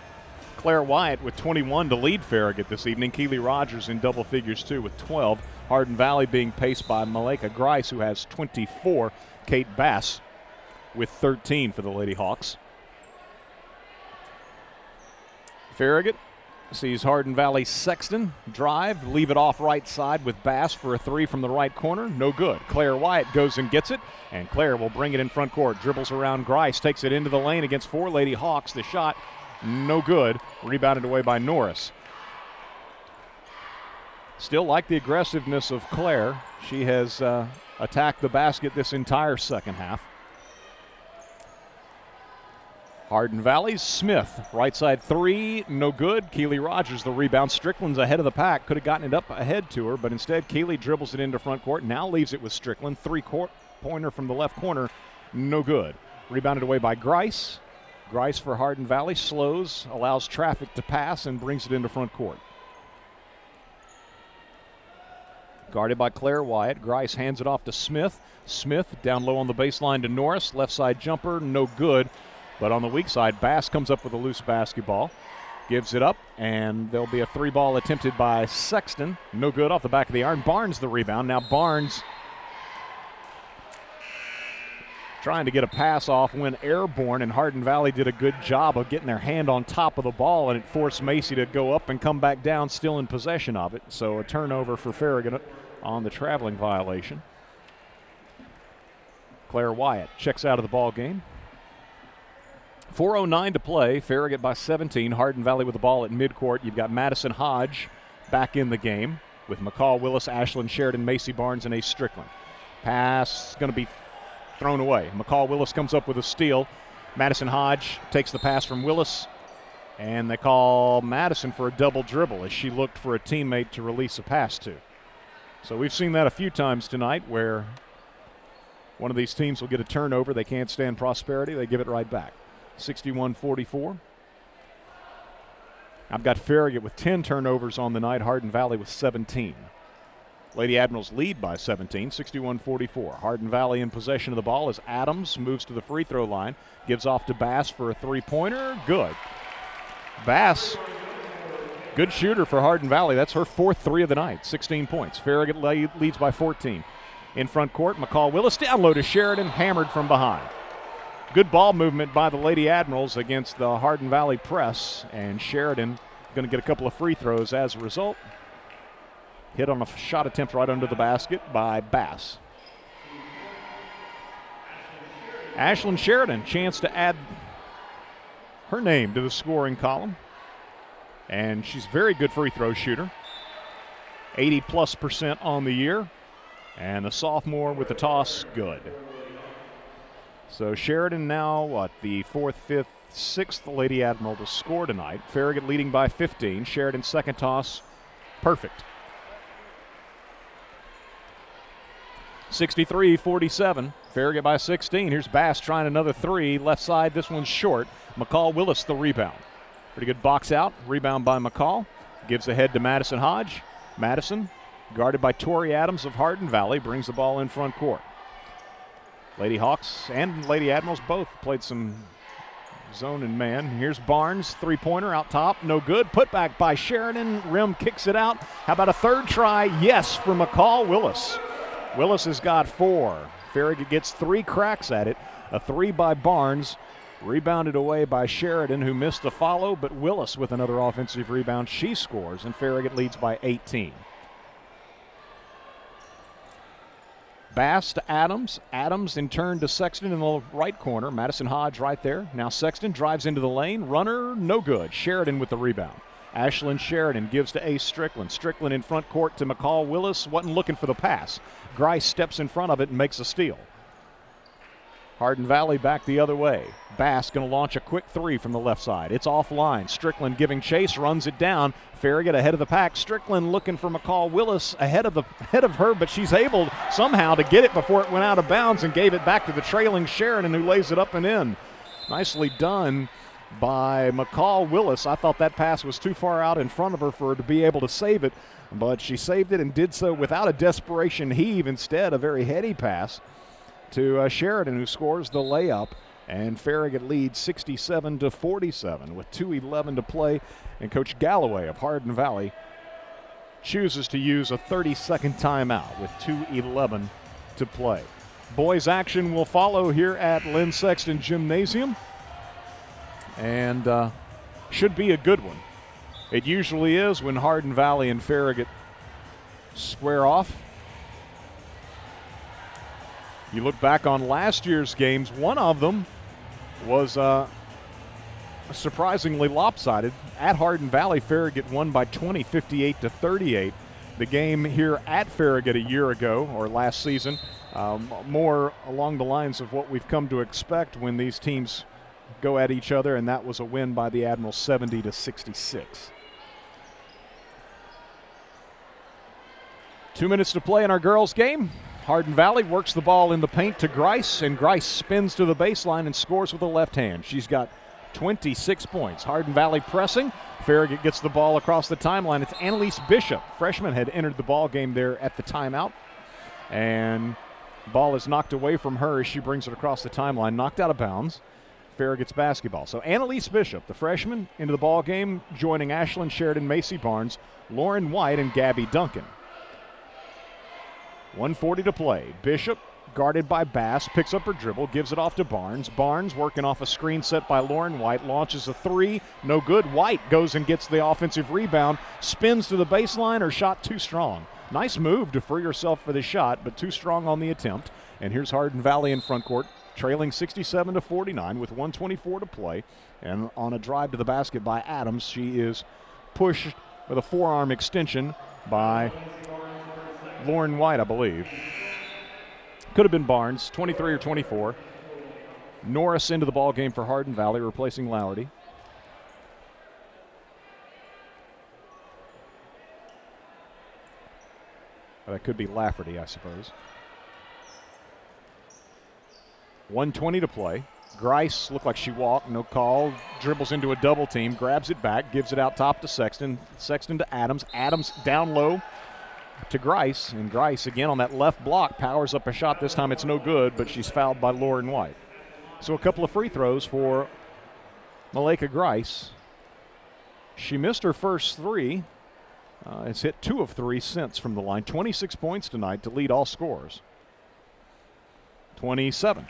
Claire Wyatt with 21 to lead Farragut this evening. Keeley Rogers in double figures too with 12. Hardin Valley being paced by Malika Grice, who has 24. Kate Bass with 13 for the Lady Hawks. Farragut sees Hardin Valley Sexton drive, leave it off right side with Bass for a 3 from the right corner. No good. Claire Wyatt goes and gets it, and Claire will bring it in front court. Dribbles around Grice, takes it into the lane against 4 Lady Hawks. The shot, no good. Rebounded away by Norris. Still like the aggressiveness of Claire. She has attacked the basket this entire second half. Hardin Valley's Smith, right side 3, no good. Keeley Rogers the rebound. Strickland's ahead of the pack, could have gotten it up ahead to her, but instead Keeley dribbles it into front court, now leaves it with Strickland. 3-pointer from the left corner, no good. Rebounded away by Grice. Grice for Hardin Valley, slows, allows traffic to pass, and brings it into front court. Guarded by Claire Wyatt. Grice hands it off to Smith. Smith down low on the baseline to Norris. Left side jumper, no good. But on the weak side, Bass comes up with a loose basketball. Gives it up, and there'll be a 3-ball attempted by Sexton. No good off the back of the iron. Barnes the rebound. Now Barnes trying to get a pass off, went airborne, and Hardin Valley did a good job of getting their hand on top of the ball, and it forced Macy to go up and come back down, still in possession of it. So a turnover for Farragut on the traveling violation. Claire Wyatt checks out of the ball game. 4:09 to play. Farragut by 17. Hardin Valley with the ball at midcourt. You've got Madison Hodge back in the game with McCall Willis, Ashlyn Sheridan, Macy Barnes, and Ace Strickland. Pass going to be thrown away. McCall Willis comes up with a steal. Madison Hodge takes the pass from Willis, and they call Madison for a double dribble as she looked for a teammate to release a pass to. So we've seen that a few times tonight where one of these teams will get a turnover. They can't stand prosperity. They give it right back. 61-44. I've got Farragut with 10 turnovers on the night. Hardin Valley with 17. Lady Admirals lead by 17, 61-44. Hardin Valley in possession of the ball as Adams moves to the free throw line. Gives off to Bass for a 3-pointer. Good. Bass Good shooter for Hardin Valley. That's her 4th three of the night, 16 points. Farragut leads by 14. In front court, McCall Willis down low to Sheridan, hammered from behind. Good ball movement by the Lady Admirals against the Hardin Valley press, and Sheridan going to get a couple of free throws as a result. Hit on a shot attempt right under the basket by Bass. Ashlyn Sheridan, chance to add her name to the scoring column. And she's a very good free throw shooter. 80+% on the year. And the sophomore with the toss, good. So Sheridan now, the 4th, 5th, 6th Lady Admiral to score tonight. Farragut leading by 15. Sheridan's second toss, perfect. 63-47. Farragut by 16. Here's Bass trying another three. Left side, this one's short. McCall Willis the rebound. Pretty good box out. Rebound by McCall. Gives ahead to Madison Hodge. Madison, guarded by Tori Adams of Hardin Valley, brings the ball in front court. Lady Hawks and Lady Admirals both played some zone and man. Here's Barnes, three-pointer out top, no good. Put back by Sheridan. Rim kicks it out. How about a third try? Yes, for McCall Willis. Willis has got 4. Farragut gets 3 cracks at it. A 3 by Barnes. Rebounded away by Sheridan, who missed the follow, but Willis with another offensive rebound. She scores, and Farragut leads by 18. Bass to Adams. Adams in turn to Sexton in the right corner. Madison Hodge right there. Now Sexton drives into the lane. Runner, no good. Sheridan with the rebound. Ashlyn Sheridan gives to Ace Strickland. Strickland in front court to McCall Willis. Wasn't looking for the pass. Grice steps in front of it and makes a steal. Hardin Valley back the other way. Bass going to launch a quick three from the left side. It's offline. Strickland giving chase, runs it down. Farragut ahead of the pack. Strickland looking for McCall Willis ahead of her, but she's able somehow to get it before it went out of bounds and gave it back to the trailing Sheridan, who lays it up and in. Nicely done by McCall Willis. I thought that pass was too far out in front of her for her to be able to save it, but she saved it and did so without a desperation heave. Instead, a very heady pass to Sheridan, who scores the layup, and Farragut leads 67-47 with 2:11 to play, and Coach Galloway of Hardin Valley chooses to use a 30-second timeout with 2:11 to play. Boys action will follow here at Lynn Sexton Gymnasium, and should be a good one. It usually is when Hardin Valley and Farragut square off. You look back on last year's games, one of them was surprisingly lopsided. At Hardin Valley, Farragut won by 20, 58-38. The game here at Farragut a year ago, or last season, more along the lines of what we've come to expect when these teams go at each other, and that was a win by the Admirals 70-66. 2 minutes to play in our girls' game. Hardin Valley works the ball in the paint to Grice, and Grice spins to the baseline and scores with the left hand. She's got 26 points. Hardin Valley pressing. Farragut gets the ball across the timeline. It's Annalise Bishop. Freshman had entered the ball game there at the timeout, and ball is knocked away from her as she brings it across the timeline, knocked out of bounds. Farragut's basketball. So Annalise Bishop, the freshman, into the ball game, joining Ashlyn Sheridan, Macy Barnes, Lauren White, and Gabby Duncan. 1:40 to play. Bishop, guarded by Bass, picks up her dribble, gives it off to Barnes. Barnes, working off a screen set by Lauren White, launches a three. No good. White goes and gets the offensive rebound, spins to the baseline. Her shot too strong. Nice move to free herself for the shot, but too strong on the attempt. And here's Hardin Valley in front court, trailing 67-49 with 1:24 to play. And on a drive to the basket by Adams, she is pushed with a forearm extension by Lauren White, I believe. Could have been Barnes, 23 or 24. Norris into the ball game for Hardin Valley, replacing Lowerty. That could be Lafferty, I suppose. 1:20 to play. Grice looked like she walked, no call. Dribbles into a double team, grabs it back, gives it out top to Sexton. Sexton to Adams. Adams down low to Grice, and Grice again on that left block powers up a shot. This time it's no good, but she's fouled by Lauren White. So a couple of free throws for Malika Grice. She missed her first three. Has hit 2 of 3 since from the line. 26 points tonight to lead all scorers. 27.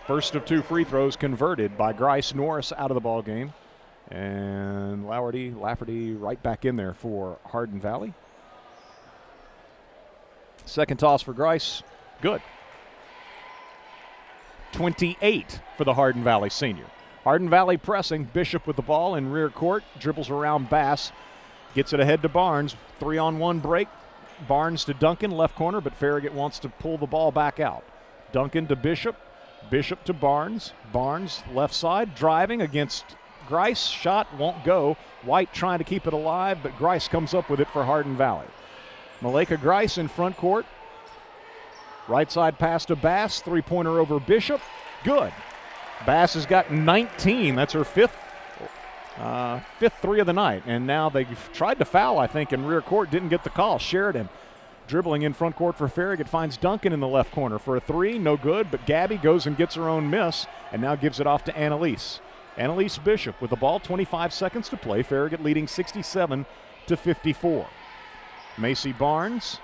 First of 2 free throws converted by Grice. Norris out of the ball game. And Lafferty right back in there for Hardin Valley. Second toss for Grice. Good. 28 for the Hardin Valley senior. Hardin Valley pressing. Bishop with the ball in rear court. Dribbles around Bass. Gets it ahead to Barnes. 3-on-1 break. Barnes to Duncan, left corner, but Farragut wants to pull the ball back out. Duncan to Bishop. Bishop to Barnes. Barnes left side, driving against Grice. Shot won't go. White trying to keep it alive, but Grice comes up with it for Hardin Valley. Malika Grice in front court. Right side pass to Bass. 3-pointer over Bishop. Good. Bass has got 19. That's her fifth three of the night. And now they tried to foul, I think, in rear court. Didn't get the call. Sheridan dribbling in front court for Farragut. Finds Duncan in the left corner for a 3. No good, but Gabby goes and gets her own miss and now gives it off to Annalise. Annalise Bishop with the ball. 25 seconds to play. Farragut leading 67-54. Macy Barnes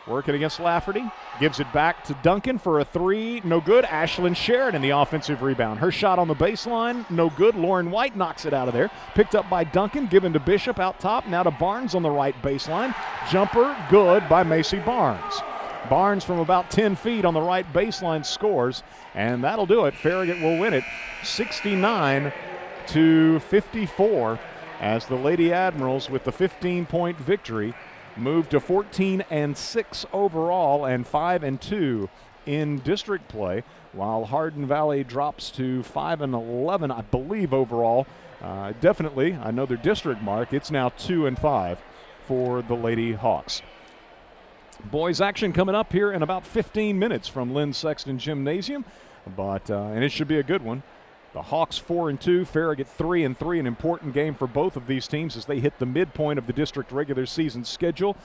working against Lafferty. Gives it back to Duncan for a 3. No good. Ashlyn Sheridan, the offensive rebound. Her shot on the baseline. No good. Lauren White knocks it out of there. Picked up by Duncan. Given to Bishop out top. Now to Barnes on the right baseline. Jumper good by Macy Barnes. Barnes from about 10 feet on the right baseline scores. And that'll do it. Farragut will win it 69-54 as the Lady Admirals with the 15-point victory moved to 14-6 overall and 5-2 in district play, while Hardin Valley drops to 5-11, I believe, overall. Definitely, I know their district mark. It's now 2-5 for the Lady Hawks. Boys action coming up here in about 15 minutes from Lynn Sexton Gymnasium, and it should be a good one. The Hawks 4-2, Farragut 3-3, an important game for both of these teams as they hit the midpoint of the district regular season schedule.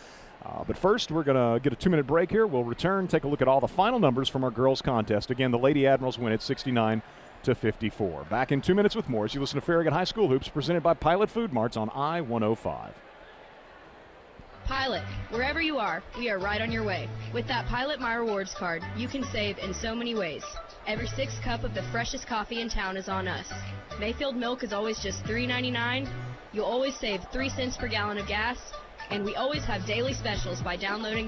But first, we're going to get a 2-minute break here. We'll return, take a look at all the final numbers from our girls' contest. Again, the Lady Admirals win at 69-54. Back in 2 minutes with more as you listen to Farragut High School Hoops, presented by Pilot Food Marts on I-105. Pilot, wherever you are, we are right on your way. With that Pilot My Rewards card, you can save in so many ways. Every 6th cup of the freshest coffee in town is on us. Mayfield milk is always just $3.99. You'll always save 3 cents per gallon of gas. And we always have daily specials by downloading the